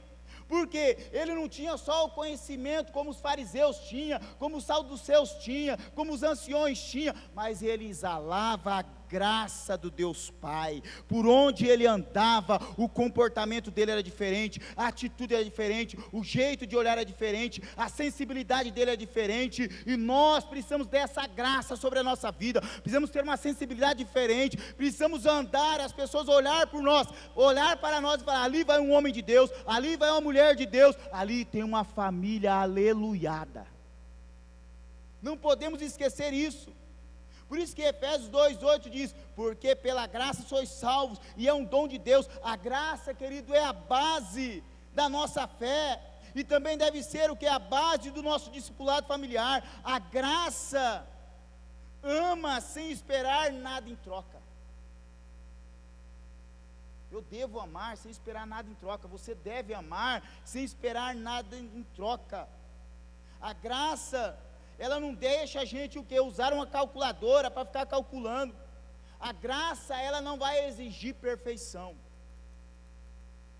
Porque ele não tinha só o conhecimento como os fariseus tinham, como os saduceus tinham, como os anciões tinham, mas ele exalava a graça do Deus Pai. Por onde ele andava, o comportamento dele era diferente, a atitude era diferente, o jeito de olhar era diferente, a sensibilidade dele é diferente, e nós precisamos dessa graça sobre a nossa vida, precisamos ter uma sensibilidade diferente, precisamos andar, as pessoas olhar por nós, olhar para nós e falar: ali vai um homem de Deus, ali vai uma mulher de Deus, ali tem uma família aleluiada. Não podemos esquecer isso. Por isso que Efésios 2:8 diz: porque pela graça sois salvos, e é um dom de Deus. A graça, querido, é a base da nossa fé, e também deve ser o que é a base do nosso discipulado familiar. A graça ama sem esperar nada em troca. Eu devo amar sem esperar nada em troca. Você deve amar sem esperar nada em troca. A graça, ela não deixa a gente o quê? Usar uma calculadora para ficar calculando. A graça, ela não vai exigir perfeição.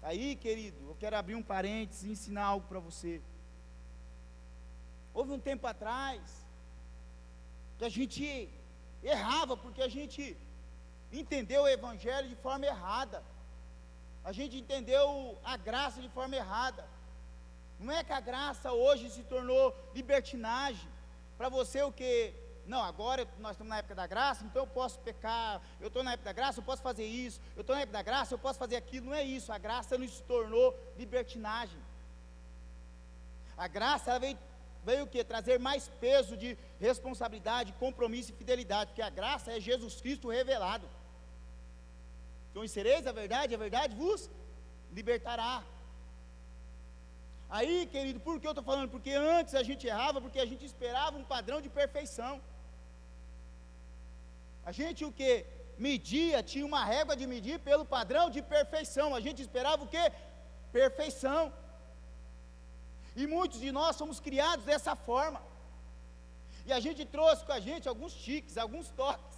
Aí, querido, eu quero abrir um parênteses e ensinar algo para você. Houve um tempo atrás que a gente errava, porque a gente entendeu o evangelho de forma errada. A gente entendeu a graça de forma errada. Não é que a graça hoje se tornou libertinagem. Para você o que? Não, agora nós estamos na época da graça, então eu posso pecar. Eu estou na época da graça, eu posso fazer isso. Eu estou na época da graça, eu posso fazer aquilo. Não é isso. A graça não se tornou libertinagem. A graça, ela veio o quê? Trazer mais peso de responsabilidade, compromisso e fidelidade. Porque a graça é Jesus Cristo revelado. Conhecereis a verdade vos libertará. Aí, querido, por que eu estou falando? Porque antes a gente errava, porque a gente esperava um padrão de perfeição. A gente o que? Media, tinha uma régua de medir pelo padrão de perfeição. A gente esperava o que? Perfeição. E muitos de nós somos criados dessa forma. E a gente trouxe com a gente alguns tiques, alguns toques.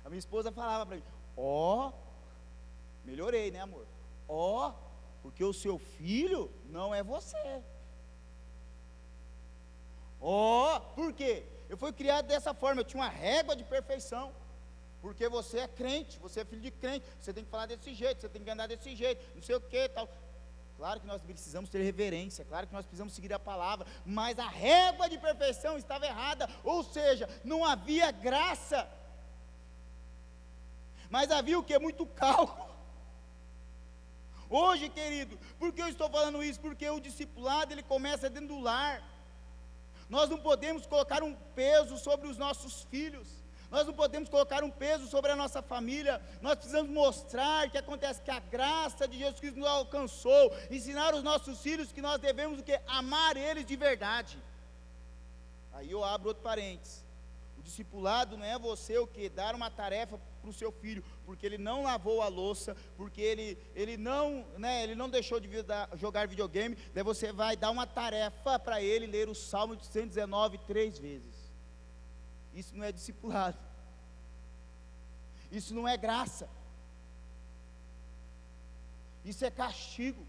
A minha esposa falava para mim: melhorei, né, amor? Porque o seu filho não é você. Por quê? Eu fui criado dessa forma, eu tinha uma régua de perfeição. Porque você é crente, você é filho de crente, você tem que falar desse jeito, você tem que andar desse jeito, não sei o que, tal. Claro que nós precisamos ter reverência, claro que nós precisamos seguir a palavra, mas a régua de perfeição estava errada, ou seja, não havia graça. Mas havia o que? Muito cálculo. Hoje, querido, por que eu estou falando isso? Porque o discipulado, ele começa dentro do lar. Nós não podemos colocar um peso sobre os nossos filhos. Nós não podemos colocar um peso sobre a nossa família. Nós precisamos mostrar que acontece, que a graça de Jesus Cristo nos alcançou. Ensinar os nossos filhos que nós devemos o quê? Amar eles de verdade. Aí eu abro outro parênteses. O discipulado não é você o quê? Dar uma tarefa para o seu filho, porque ele não lavou a louça, porque ele não deixou de jogar videogame. Daí você vai dar uma tarefa para ele ler o Salmo 119 3 vezes. Isso não é discipulado. Isso não é graça. Isso é castigo.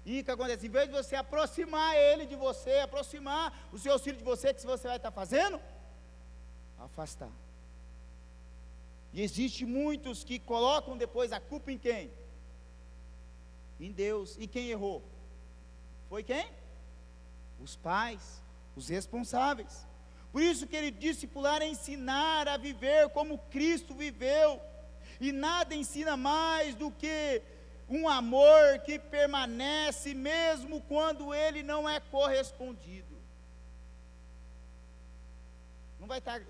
E o que acontece? Em vez de você aproximar ele de você, aproximar os seus filhos de você, que você vai estar fazendo? Afastar. E existe muitos que colocam depois a culpa em quem? Em Deus. E quem errou? Foi quem? Os pais, os responsáveis. Por isso que ele discipular é ensinar a viver como Cristo viveu. E nada ensina mais do que um amor que permanece mesmo quando ele não é correspondido.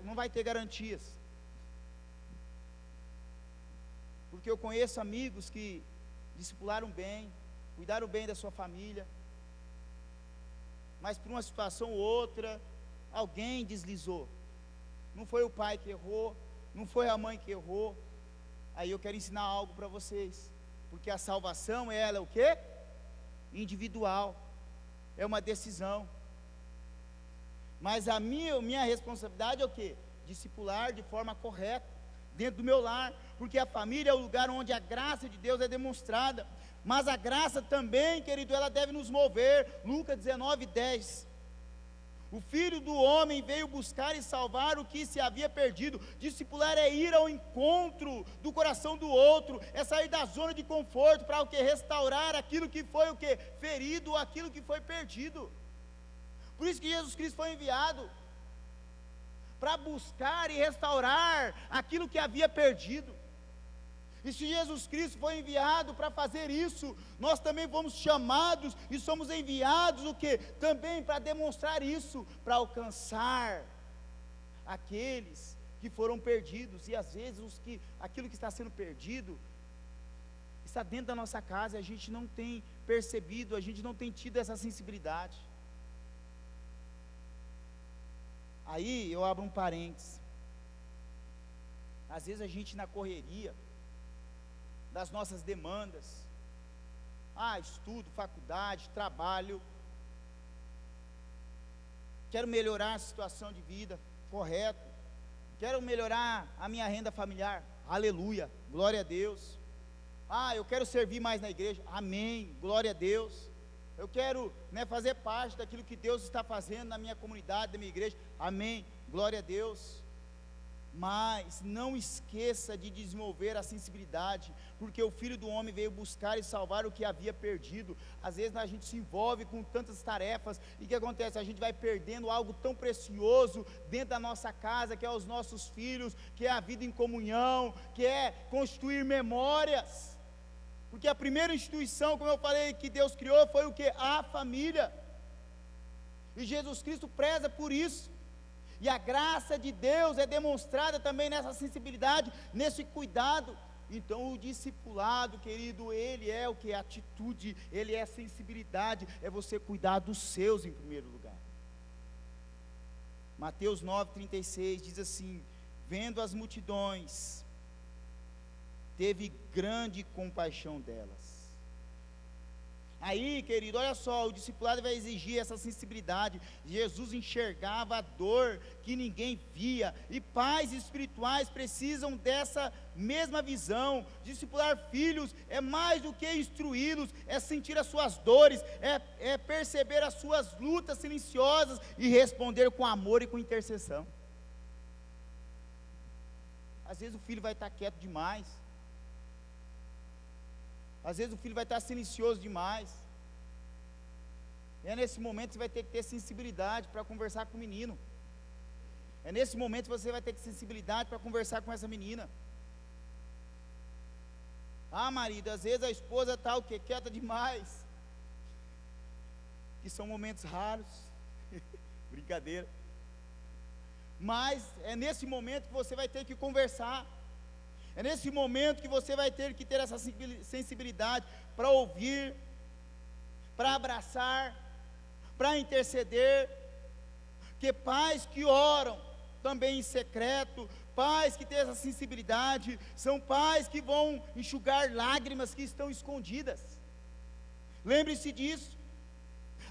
Não vai ter garantias. Porque eu conheço amigos que discipularam bem, cuidaram bem da sua família, mas por uma situação ou outra, alguém deslizou. Não foi o pai que errou, não foi a mãe que errou. Aí eu quero ensinar algo para vocês, porque a salvação, ela é o quê? Individual, é uma decisão. Mas a minha responsabilidade é o quê? Discipular de forma correta, dentro do meu lar, porque a família é o lugar onde a graça de Deus é demonstrada. Mas a graça também, querido, ela deve nos mover. Lucas 19:10. O Filho do Homem veio buscar e salvar o que se havia perdido. Discipular é ir ao encontro do coração do outro, é sair da zona de conforto para o que? Restaurar aquilo que foi o que? Ferido, aquilo que foi perdido. Por isso que Jesus Cristo foi enviado para buscar e restaurar aquilo que havia perdido. E se Jesus Cristo foi enviado para fazer isso, nós também fomos chamados e somos enviados o quê? Também para demonstrar isso, para alcançar aqueles que foram perdidos, e às vezes aquilo que está sendo perdido está dentro da nossa casa, e a gente não tem percebido, a gente não tem tido essa sensibilidade. Aí eu abro um parênteses. Às vezes a gente, na correria das nossas demandas, estudo, faculdade, trabalho, quero melhorar a situação de vida, correto, quero melhorar a minha renda familiar, aleluia, glória a Deus. Eu quero servir mais na igreja, amém, glória a Deus. Eu quero, fazer parte daquilo que Deus está fazendo na minha comunidade, na minha igreja, amém, glória a Deus. Mas não esqueça de desenvolver a sensibilidade, porque o Filho do Homem veio buscar e salvar o que havia perdido. Às vezes a gente se envolve com tantas tarefas, e o que acontece? A gente vai perdendo algo tão precioso dentro da nossa casa, que é os nossos filhos, que é a vida em comunhão, que é construir memórias, porque a primeira instituição, como eu falei, que Deus criou foi o que? A família, e Jesus Cristo preza por isso. E a graça de Deus é demonstrada também nessa sensibilidade, nesse cuidado. Então o discipulado, querido, ele é o que? Atitude, ele é sensibilidade, é você cuidar dos seus em primeiro lugar. Mateus 9,36 diz assim: vendo as multidões, teve grande compaixão delas. Aí, querido, olha só, o discipulado vai exigir essa sensibilidade. Jesus enxergava a dor que ninguém via, e pais espirituais precisam dessa mesma visão. Discipular filhos é mais do que instruí-los, é sentir as suas dores, é perceber as suas lutas silenciosas e responder com amor e com intercessão. Às vezes o filho vai estar quieto demais, às vezes o filho vai estar silencioso demais, e é nesse momento que você vai ter que ter sensibilidade para conversar com o menino. É nesse momento que você vai ter que ter sensibilidade para conversar com essa menina. Marido, às vezes a esposa está quieta demais, que são momentos raros, brincadeira, mas é nesse momento que você vai ter que conversar. É nesse momento que você vai ter que ter essa sensibilidade para ouvir, para abraçar, para interceder. Que pais que oram também em secreto, pais que têm essa sensibilidade, são pais que vão enxugar lágrimas que estão escondidas. Lembre-se disso.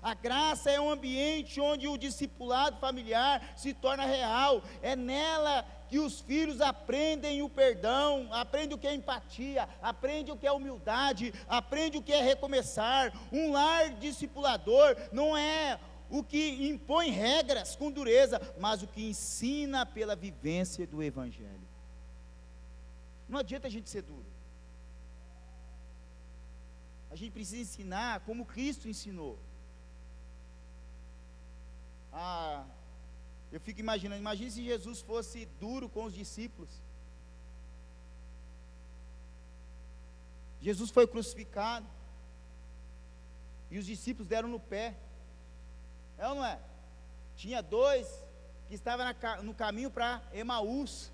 A graça é um ambiente onde o discipulado familiar se torna real. É nela que os filhos aprendem o perdão, aprendem o que é empatia, aprendem o que é humildade, aprendem o que é recomeçar. Um lar discipulador não é o que impõe regras com dureza, mas o que ensina pela vivência do Evangelho. Não adianta a gente ser duro. A gente precisa ensinar como Cristo ensinou. Eu fico imaginando, imagine se Jesus fosse duro com os discípulos. Jesus foi crucificado, e os discípulos deram no pé. É ou não é? Tinha dois que estavam no caminho para Emaús,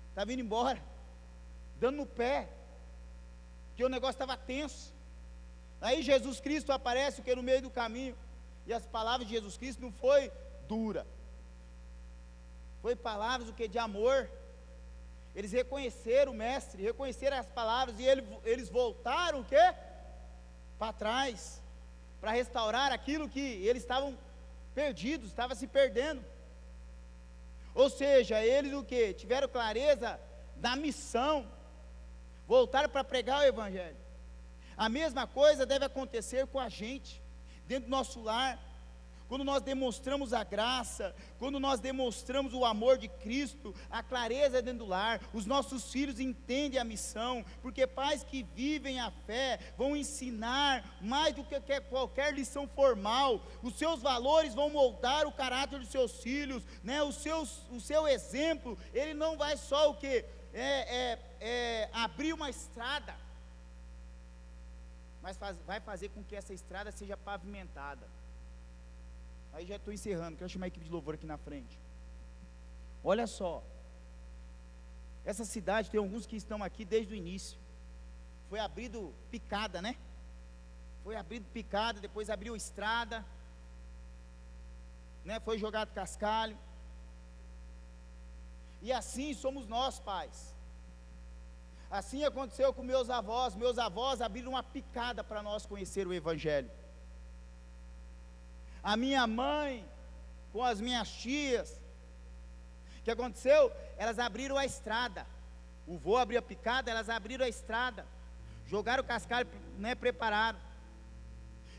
estavam indo embora, dando no pé, porque o negócio estava tenso. Aí Jesus Cristo aparece no meio do caminho, e as palavras de Jesus Cristo não foi dura, foi palavras de amor. Eles reconheceram o mestre, reconheceram as palavras, e eles voltaram para trás, para restaurar aquilo que eles estavam perdidos, estavam se perdendo. Ou seja, eles tiveram clareza da missão, voltaram para pregar o Evangelho. A mesma coisa deve acontecer com a gente, dentro do nosso lar. Quando nós demonstramos a graça, quando nós demonstramos o amor de Cristo, a clareza dentro do lar, os nossos filhos entendem a missão, porque pais que vivem a fé vão ensinar mais do que qualquer lição formal. Os seus valores vão moldar o caráter dos seus filhos, né? O seu exemplo, ele não vai só abrir uma estrada, mas vai fazer com que essa estrada seja pavimentada. Aí já estou encerrando, quero chamar a equipe de louvor aqui na frente. Olha só, essa cidade tem alguns que estão aqui desde o início. Foi abrido picada, né? Foi abrido picada, depois abriu estrada, né? Foi jogado cascalho. E assim somos nós, pais. Assim aconteceu com meus avós. Meus avós abriram uma picada para nós conhecer o Evangelho. A minha mãe, com as minhas tias, o que aconteceu? Elas abriram a estrada. O vô abriu a picada, elas abriram a estrada, jogaram o cascalho, né, prepararam.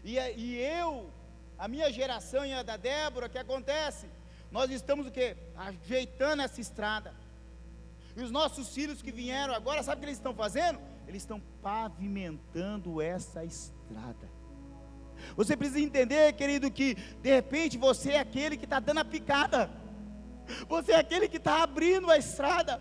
E eu, a minha geração e a da Débora, o que acontece? Nós estamos o quê? Ajeitando essa estrada. E os nossos filhos que vieram agora, sabe o que eles estão fazendo? Eles estão pavimentando essa estrada. Você precisa entender, querido, que de repente você é aquele que está dando a picada. Você é aquele que está abrindo a estrada.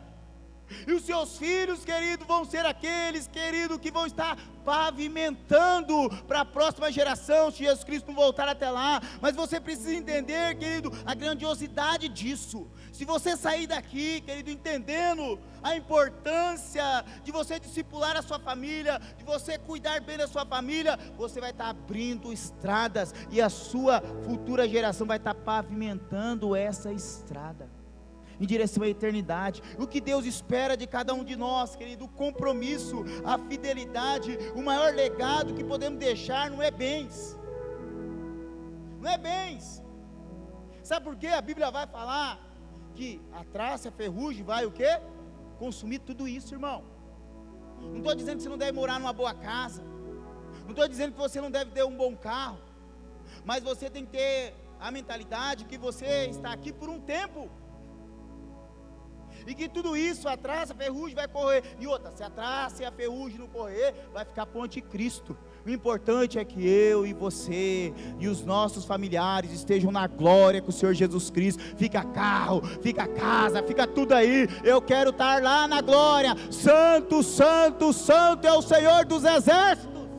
E os seus filhos, querido, vão ser aqueles, querido, que vão estar pavimentando para a próxima geração, se Jesus Cristo não voltar até lá. Mas você precisa entender, querido, a grandiosidade disso. Se você sair daqui, querido, entendendo a importância de você discipular a sua família, de você cuidar bem da sua família, você vai estar abrindo estradas, e a sua futura geração vai estar pavimentando essa estrada em direção à eternidade. O que Deus espera de cada um de nós, querido, o compromisso, a fidelidade. O maior legado que podemos deixar não é bens, não é bens. Sabe por quê? A Bíblia vai falar que a traça, a ferrugem vai o quê? Consumir tudo isso, irmão. Não estou dizendo que você não deve morar numa boa casa, não estou dizendo que você não deve ter um bom carro, mas você tem que ter a mentalidade que você está aqui por um tempo, e que tudo isso, a traça, a ferrugem vai correr. E outra, se a traça e a ferrugem não correr, vai ficar para o anticristo. O importante é que eu e você e os nossos familiares estejam na glória com o Senhor Jesus Cristo. Fica carro, fica casa, fica tudo aí. Eu quero estar lá na glória. Santo, santo, santo é o Senhor dos exércitos.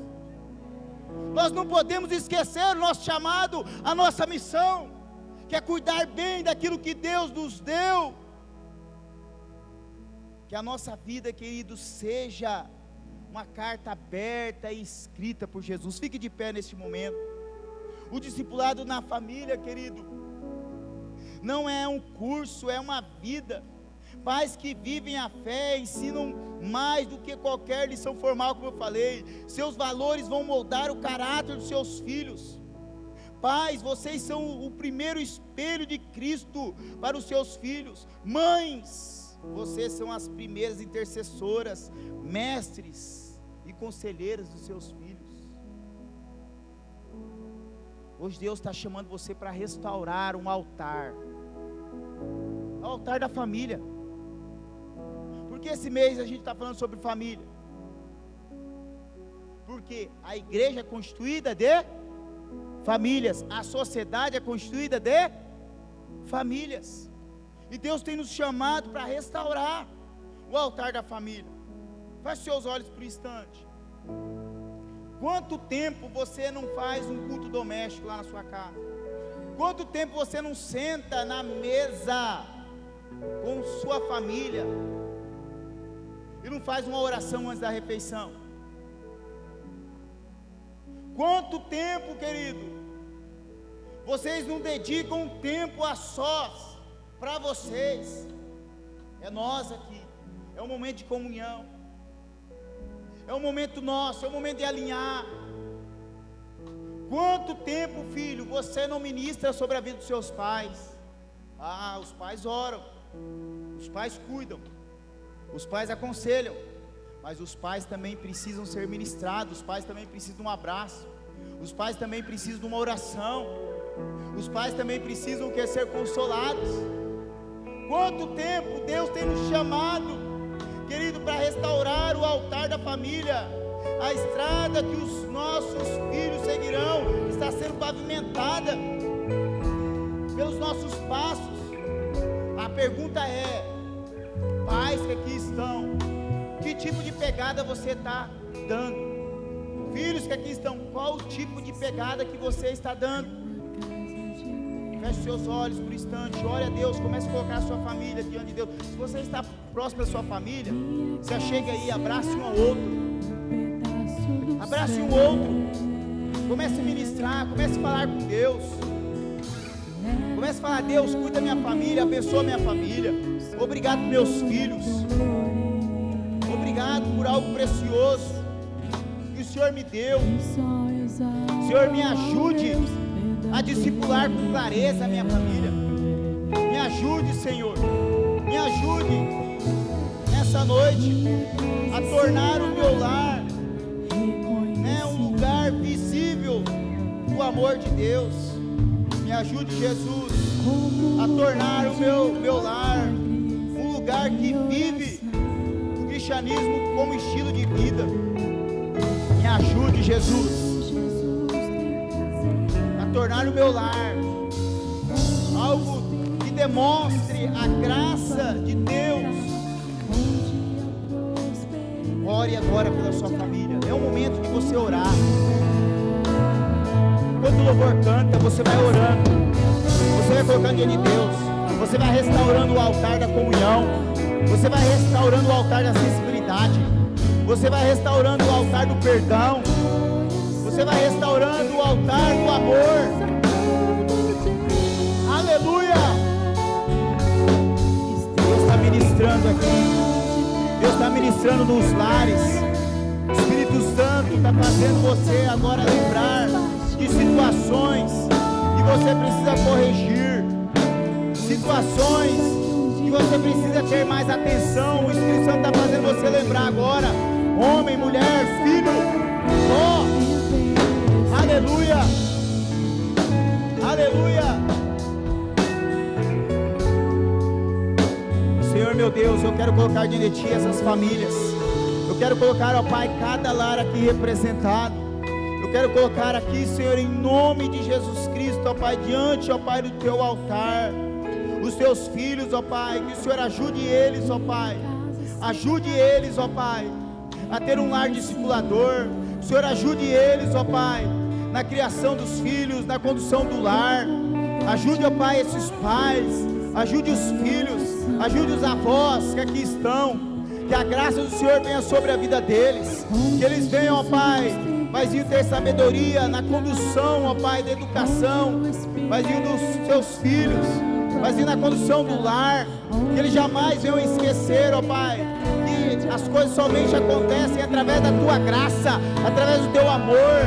Nós não podemos esquecer o nosso chamado, a nossa missão, que é cuidar bem daquilo que Deus nos deu. Que a nossa vida, querido, seja uma carta aberta e escrita por Jesus. Fique de pé neste momento. O discipulado na família, querido, não é um curso, é uma vida. Pais que vivem a fé ensinam mais do que qualquer lição formal, como eu falei. Seus valores vão moldar o caráter dos seus filhos. Pais, vocês são o primeiro espelho de Cristo para os seus filhos. Mães, vocês são as primeiras intercessoras, mestres e conselheiras dos seus filhos. Hoje Deus está chamando você para restaurar um altar, o altar da família. Porque esse mês a gente está falando sobre família? Porque a igreja é constituída de famílias, a sociedade é constituída de famílias. E Deus tem nos chamado para restaurar o altar da família. Feche seus olhos por um instante. Quanto tempo você não faz um culto doméstico lá na sua casa? Quanto tempo você não senta na mesa com sua família e não faz uma oração antes da refeição? Quanto tempo, querido, vocês não dedicam um tempo a sós para vocês? É nós aqui, é um momento de comunhão, é um momento nosso, é um momento de alinhar. Quanto tempo, filho, você não ministra sobre a vida dos seus pais? Ah, os pais oram, os pais cuidam, os pais aconselham, mas os pais também precisam ser ministrados, os pais também precisam de um abraço, os pais também precisam de uma oração, os pais também precisam ser consolados. Quanto tempo Deus tem nos chamado, querido, para restaurar o altar da família? A estrada que os nossos filhos seguirão está sendo pavimentada pelos nossos passos. A pergunta é: pais que aqui estão, que tipo de pegada você está dando? Filhos que aqui estão, qual o tipo de pegada que você está dando? Feche seus olhos por um instante, ore a Deus, comece a colocar a sua família diante de Deus. Se você está próximo da sua família, se achegue aí, abrace um ao outro. Abrace um outro. Comece a ministrar, comece a falar com Deus. Comece a falar: Deus, cuida da minha família, abençoa minha família. Obrigado por meus filhos. Obrigado por algo precioso que o Senhor me deu. Senhor, me ajude a discipular com clareza a minha família. Me ajude, Senhor. Me ajude nessa noite a tornar o meu lar, né, um lugar visível do amor de Deus. Me ajude, Jesus, a tornar o meu lar um lugar que vive o cristianismo como estilo de vida. Me ajude, Jesus, tornar o meu lar algo que demonstre a graça de Deus. Ore agora pela sua família. É o momento de você orar. Quando o louvor canta, você vai orando, você vai colocando diante de Deus, você vai restaurando o altar da comunhão, você vai restaurando o altar da sensibilidade, você vai restaurando o altar do perdão, você vai restaurando o altar do amor. Aleluia! Deus está ministrando aqui. Deus está ministrando nos lares. O Espírito Santo está fazendo você agora lembrar de situações que você precisa corrigir. Situações que você precisa ter mais atenção. O Espírito Santo está fazendo você lembrar agora. Homem, mulher, filho, ó. Aleluia, aleluia. Senhor meu Deus, eu quero colocar diante de Ti essas famílias. Eu quero colocar, ó Pai, cada lar aqui representado. Eu quero colocar aqui, Senhor, em nome de Jesus Cristo, ó Pai, diante, ó Pai, do Teu altar, os Teus filhos, ó Pai, que o Senhor ajude eles, ó Pai, ajude eles, ó Pai, a ter um lar discipulador. O Senhor ajude eles, ó Pai, na criação dos filhos, na condução do lar. Ajude, ó Pai, esses pais, ajude os filhos, ajude os avós que aqui estão. Que a graça do Senhor venha sobre a vida deles, que eles venham, ó Pai, Paizinho, ter sabedoria na condução, ó Pai, da educação, Paizinho, dos seus filhos, Paizinho, na condução do lar, que eles jamais venham esquecer, ó Pai, que as coisas somente acontecem através da Tua graça, através do Teu amor,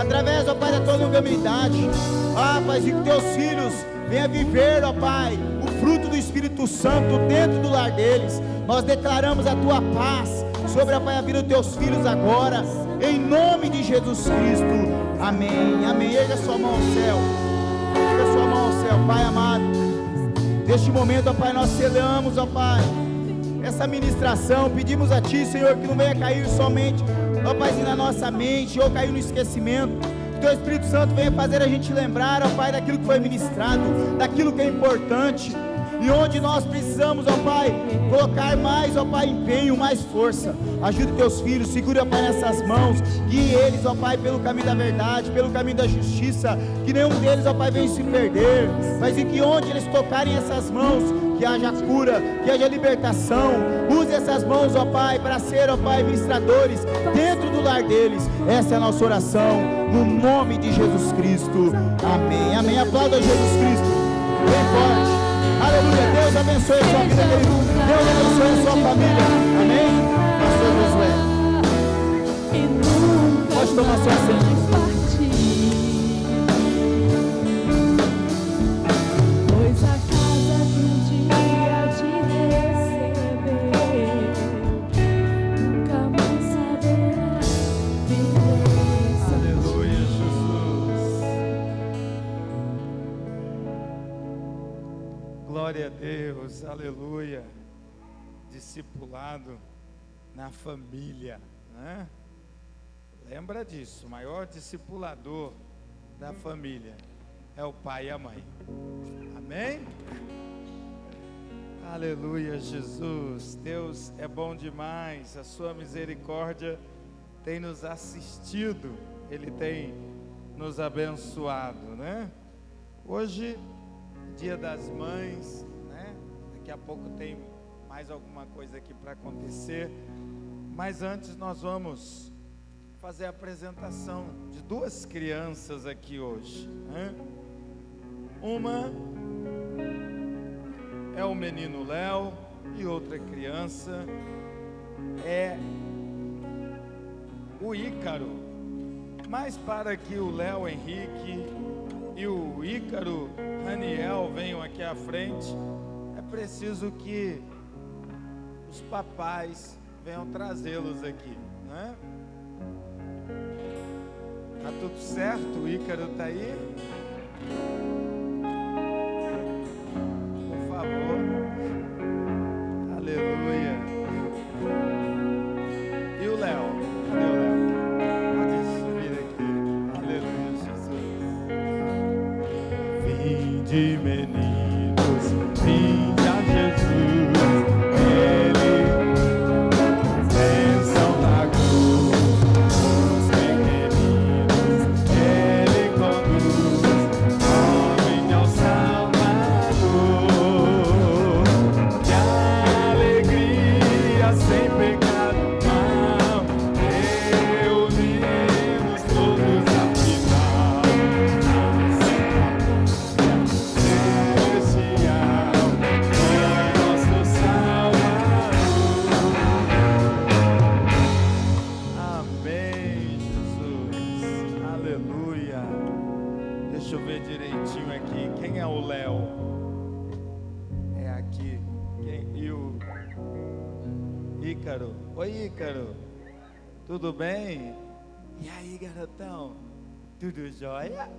através, ó Pai, da Tua longanimidade. Ah, Paizinho, que Teus filhos venham viver, ó Pai, o fruto do Espírito Santo dentro do lar deles. Nós declaramos a Tua paz sobre, ó Pai, a vida dos Teus filhos agora, em nome de Jesus Cristo. Amém, amém. Erga sua mão ao céu, erga sua mão ao céu. Pai amado, neste momento, ó Pai, nós selamos, ó Pai, essa ministração. Pedimos a Ti, Senhor, que não venha cair somente, ó Paizinho, na nossa mente, ou cair no esquecimento. Que Teu Espírito Santo venha fazer a gente lembrar, ó Pai, daquilo que foi ministrado, daquilo que é importante, e onde nós precisamos, ó Pai, colocar mais, ó Pai, empenho, mais força. Ajude Teus filhos, segure, ó Pai, nessas mãos, guie eles, ó Pai, pelo caminho da verdade, pelo caminho da justiça, que nenhum deles, ó Pai, venha se perder, mas em que onde eles tocarem essas mãos, que haja cura, que haja libertação. Use essas mãos, ó Pai, para ser, ó Pai, ministradores dentro do lar deles. Essa é a nossa oração, no nome de Jesus Cristo. Amém, amém. Aplauda Jesus Cristo bem forte. Aleluia. Deus abençoe a sua vida, querido. Deus abençoe a sua família. Amém. Pastor Josué, pode tomar sua assento. Glória a Deus, aleluia. Discipulado na família, né? Lembra disso, o maior discipulador da família é o pai e a mãe. Amém? Aleluia, Jesus. Deus é bom demais, a sua misericórdia tem nos assistido, Ele tem nos abençoado, né? Hoje Dia das Mães, né? Daqui a pouco tem mais alguma coisa aqui para acontecer. Mas antes nós vamos fazer a apresentação de duas crianças aqui hoje, né? Uma é o menino Léo e outra criança é o Ícaro. Mas para que o Léo Henrique e o Ícaro Raniel venham aqui à frente, é preciso que os papais venham trazê-los aqui, né? Tá tudo certo? O Ícaro tá aí? Por favor. Aleluia. E o Léo? Cadê o Léo? Pode subir aqui. Aleluia, Jesus. Vinde, meninos, vinde a Jesus. Ele bênção da cruz, os pequeninos, Ele conduz, homem ao Salvador. Que alegria sem pecado mal, reunidos todos afinal, celestial, nosso Salvador. Amém, Jesus. Aleluia. Deixa eu ver direitinho aqui. Quem é o Léo? É aqui. E o Ícaro? Oi, Ícaro. Tudo bem? E aí, garotão? Tudo jóia?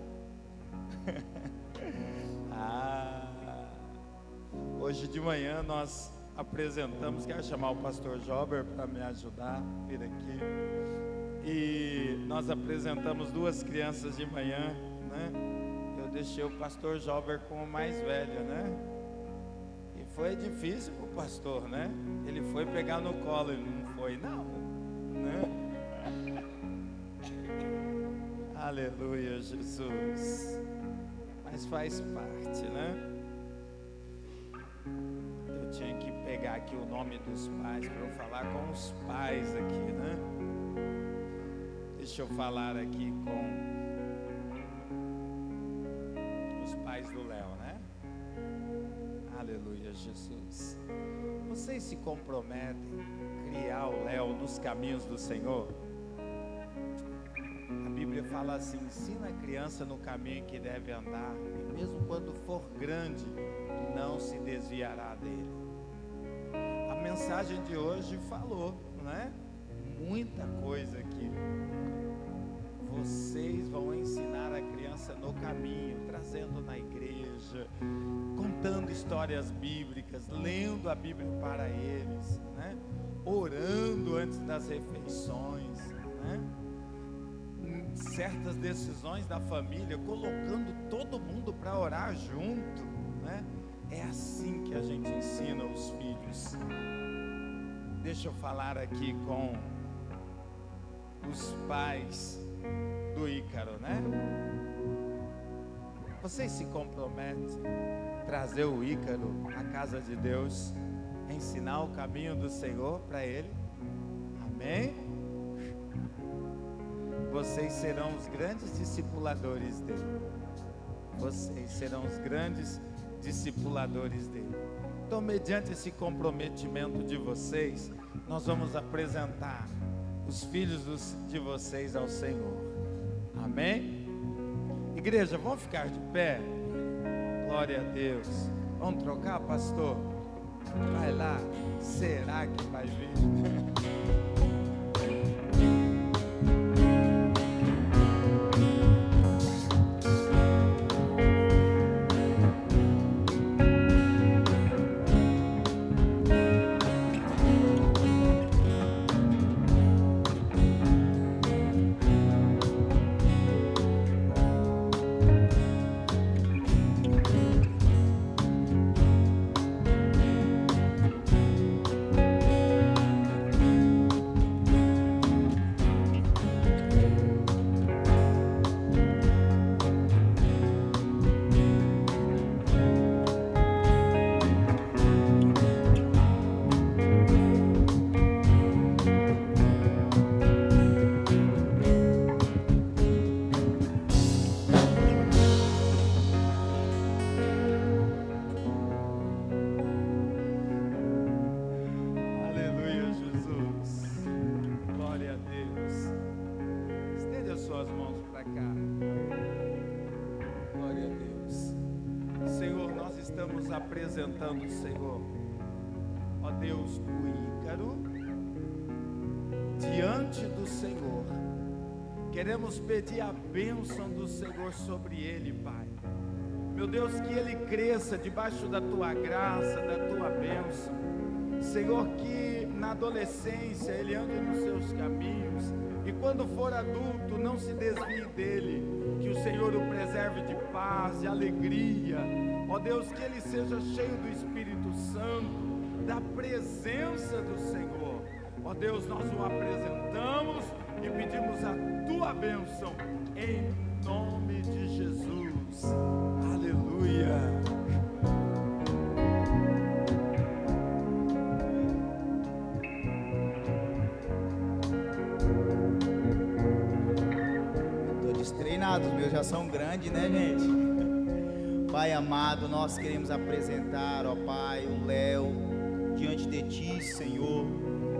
Hoje de manhã nós apresentamos, quero chamar o pastor Jober para me ajudar, vir aqui. E nós apresentamos duas crianças de manhã, né? Eu deixei o pastor Jober com o mais velho, né? E foi difícil pro pastor, né? Ele foi pegar no colo e não foi não, né? Aleluia, Jesus. Mas faz parte, né? Eu tinha que pegar aqui o nome dos pais para eu falar com os pais aqui, né? Deixa eu falar aqui com os pais do Léo, né? Aleluia, Jesus. Vocês se comprometem a criar o Léo nos caminhos do Senhor? A Bíblia fala assim: ensina a criança no caminho que deve andar, e mesmo quando for grande, não se desviará dele. A mensagem de hoje falou, né? Muita coisa aqui. Vocês vão ensinar a criança no caminho, trazendo na igreja, contando histórias bíblicas, lendo a Bíblia para eles, né? Orando antes das refeições, né? Certas decisões da família, colocando todo mundo para orar junto, né? É assim que a gente ensina os filhos. Deixa eu falar aqui com os pais do Ícaro, né? Vocês se comprometem a trazer o Ícaro à casa de Deus, ensinar o caminho do Senhor para ele? Amém? Vocês serão os grandes discipuladores dele. Vocês serão os grandes discipuladores dele. Então, mediante esse comprometimento de vocês, nós vamos apresentar os filhos de vocês ao Senhor. Amém? Igreja, vamos ficar de pé? Glória a Deus. Vamos trocar, pastor? Vai lá. Será que vai vir? estamos apresentando, Senhor, ó Deus, o Ícaro, diante do Senhor. Queremos pedir a bênção do Senhor sobre ele, Pai. Meu Deus, que ele cresça debaixo da tua graça, da tua bênção. Senhor, que na adolescência ele ande nos seus caminhos e quando for adulto não se desvie dele. Que o Senhor o preserve de paz, de alegria. Ó Deus, que ele seja cheio do Espírito Santo, da presença do Senhor. Ó Deus, nós o apresentamos e pedimos a tua bênção em nome de Jesus. Aleluia. Todos treinados, os meus já são grandes, né, gente? Pai amado, nós queremos apresentar, ó Pai, o Léo diante de Ti, Senhor.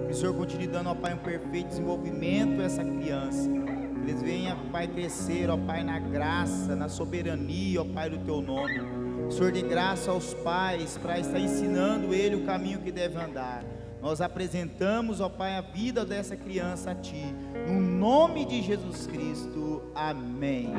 Que o Senhor continue dando, ó Pai, um perfeito desenvolvimento a essa criança. Que eles venham, Pai, crescer, ó Pai, na graça, na soberania, ó Pai, do Teu nome. O Senhor dê graça aos pais para estar ensinando ele o caminho que deve andar. Nós apresentamos, ó Pai, a vida dessa criança a Ti. No nome de Jesus Cristo. Amém.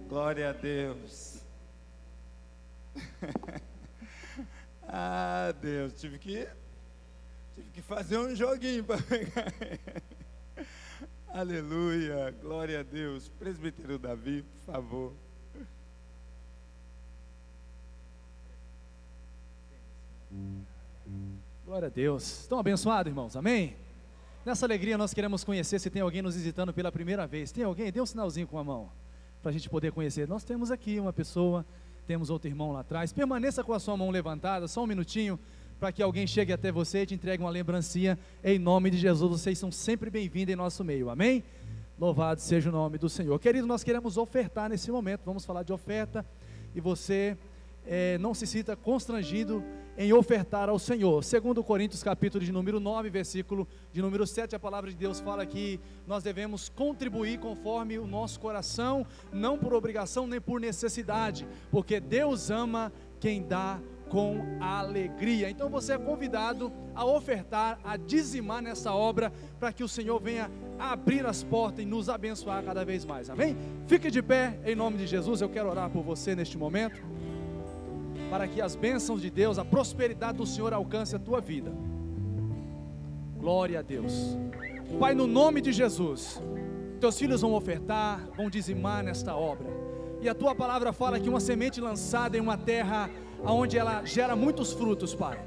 Glória a Deus. Ah, Deus, tive que fazer um joguinho para pegar. Aleluia, glória a Deus. Presbítero Davi, por favor. Glória a Deus. Estão abençoados, irmãos? Amém? Nessa alegria nós queremos conhecer se tem alguém nos visitando pela primeira vez. Tem alguém? Dê um sinalzinho com a mão, para a gente poder conhecer. Nós temos aqui uma pessoa, temos outro irmão lá atrás. Permaneça com a sua mão levantada, só um minutinho, para que alguém chegue até você e te entregue uma lembrancinha. Em nome de Jesus, vocês são sempre bem-vindos em nosso meio, amém? Louvado seja o nome do Senhor. Querido, nós queremos ofertar nesse momento, vamos falar de oferta, e você não se sinta constrangido em ofertar ao Senhor. Segundo Coríntios capítulo de número 9, versículo de número 7, a palavra de Deus fala que nós devemos contribuir conforme o nosso coração, não por obrigação nem por necessidade, porque Deus ama quem dá com alegria. Então você é convidado a ofertar, a dizimar nessa obra, para que o Senhor venha abrir as portas e nos abençoar cada vez mais, amém? Fique de pé, em nome de Jesus. Eu quero orar por você neste momento, para que as bênçãos de Deus, a prosperidade do Senhor alcance a tua vida. Glória a Deus. Pai, no nome de Jesus, teus filhos vão ofertar, vão dizimar nesta obra, e a tua palavra fala que uma semente lançada em uma terra onde ela gera muitos frutos, Pai,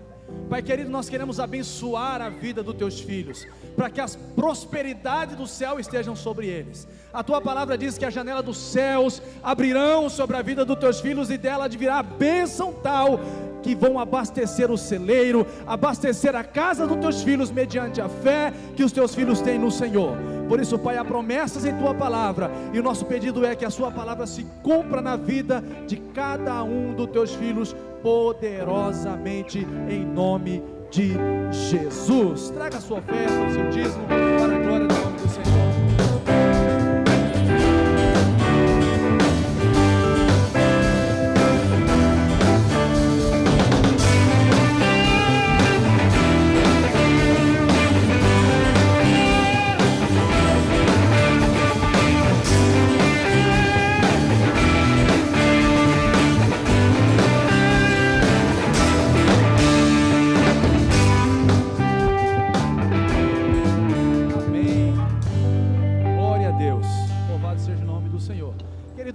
Pai querido, nós queremos abençoar a vida dos teus filhos, para que as prosperidades do céu estejam sobre eles. A tua palavra diz que a janela dos céus abrirão sobre a vida dos teus filhos, e dela advirá a bênção tal, que vão abastecer o celeiro, abastecer a casa dos teus filhos, mediante a fé que os teus filhos têm no Senhor. Por isso, Pai, há promessas em tua palavra, e o nosso pedido é que a sua palavra se cumpra na vida de cada um dos teus filhos, poderosamente, em nome de Jesus. Traga a sua oferta, o seu dízimo, para a glória do nome do Senhor.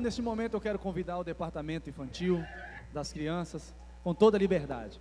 Neste momento eu quero convidar o departamento infantil das crianças com toda a liberdade.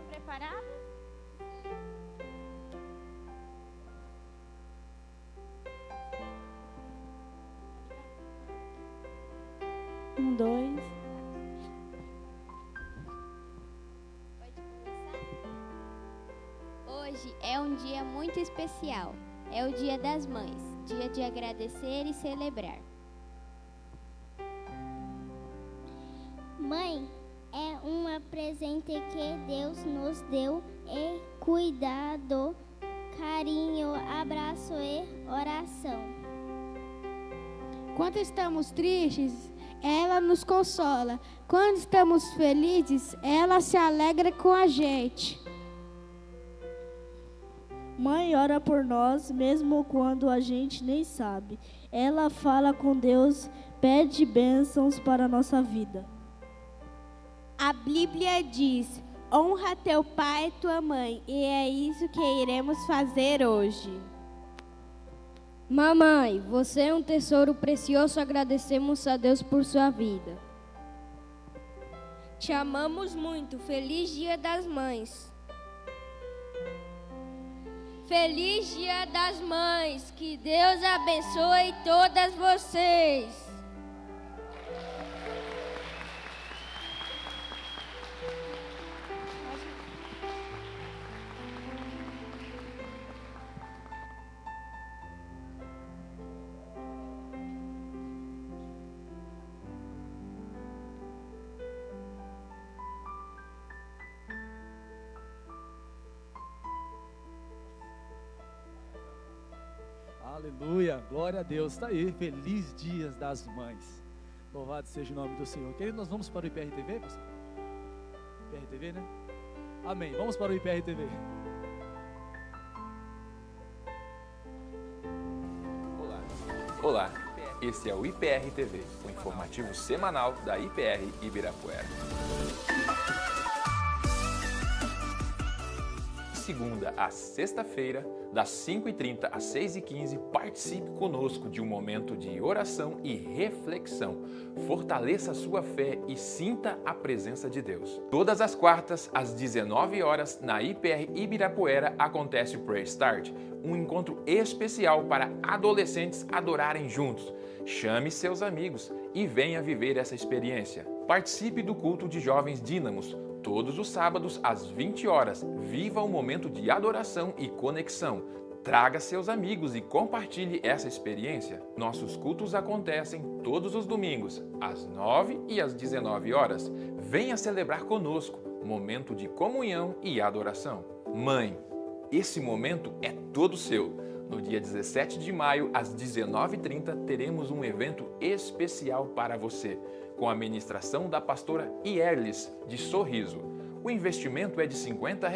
Preparados? Um, dois. Pode começar? Hoje é um dia muito especial. É o Dia das Mães, dia de agradecer e celebrar. Mãe é um presente que Deus nos deu, e cuidado, carinho, abraço e oração. Quando estamos tristes, ela nos consola. Quando estamos felizes, ela se alegra com a gente. Mãe ora por nós, mesmo quando a gente nem sabe. Ela fala com Deus, pede bênçãos para a nossa vida. A Bíblia diz: honra teu pai e tua mãe, e é isso que iremos fazer hoje. Mamãe, você é um tesouro precioso, agradecemos a Deus por sua vida. Te amamos muito, feliz Dia das Mães. Feliz Dia das Mães, que Deus abençoe todas vocês. Aleluia, glória a Deus. Está aí, feliz Dias das Mães. Louvado seja o nome do Senhor. Querido, nós vamos para o IPRTV, pastor? IPRTV, né? Amém, vamos para o IPRTV. Olá, esse é o IPRTV, o informativo semanal da IPR Ibirapuera. Segunda a sexta-feira, das 5h30 às 6h15, participe conosco de um momento de oração e reflexão. Fortaleça a sua fé e sinta a presença de Deus. Todas as quartas, às 19 horas, na IPR Ibirapuera, acontece o Prayer Start, um encontro especial para adolescentes adorarem juntos. Chame seus amigos e venha viver essa experiência. Participe do culto de jovens Dínamos. Todos os sábados, às 20 horas, viva um momento de adoração e conexão. Traga seus amigos e compartilhe essa experiência. Nossos cultos acontecem todos os domingos, às 9 e às 19 horas. Venha celebrar conosco, momento de comunhão e adoração. Mãe, esse momento é todo seu. No dia 17 de maio, às 19h30, teremos um evento especial para você, com a ministração da pastora Ierlis, de Sorriso. O investimento é de R$ 50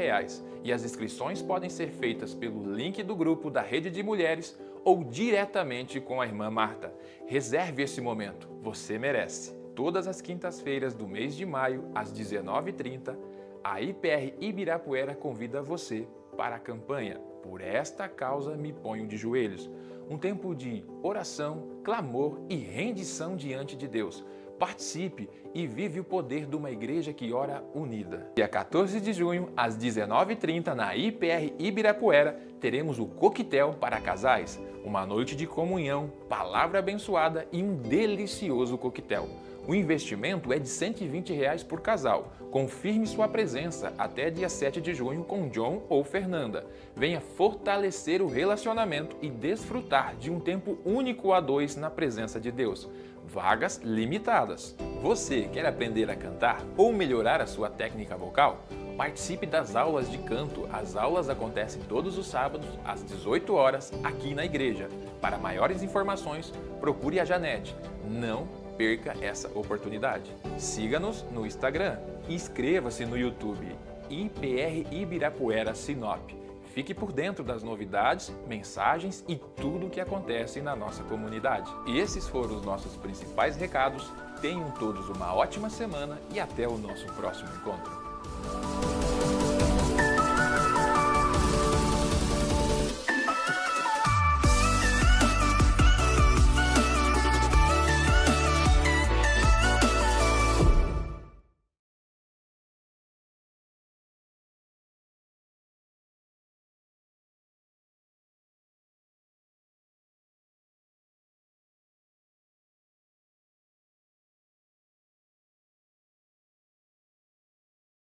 e as inscrições podem ser feitas pelo link do grupo da Rede de Mulheres ou diretamente com a irmã Marta. Reserve esse momento, você merece. Todas as quintas-feiras do mês de maio, às 19h30, a IPR Ibirapuera convida você para a campanha Por Esta Causa Me Ponho de Joelhos. Um tempo de oração, clamor e rendição diante de Deus. Participe e vive o poder de uma igreja que ora unida. Dia 14 de junho, às 19h30, na IPR Ibirapuera, teremos o coquetel para casais. Uma noite de comunhão, palavra abençoada e um delicioso coquetel. O investimento é de R$ 120 por casal. Confirme sua presença até dia 7 de junho com John ou Fernanda. Venha fortalecer o relacionamento e desfrutar de um tempo único a dois na presença de Deus. Vagas limitadas. Você quer aprender a cantar ou melhorar a sua técnica vocal? Participe das aulas de canto. As aulas acontecem todos os sábados às 18 horas aqui na igreja. Para maiores informações, procure a Janete. Não perca essa oportunidade. Siga-nos no Instagram. Inscreva-se no YouTube. IPR Ibirapuera Sinop. Fique por dentro das novidades, mensagens e tudo o que acontece na nossa comunidade. Esses foram os nossos principais recados. Tenham todos uma ótima semana e até o nosso próximo encontro.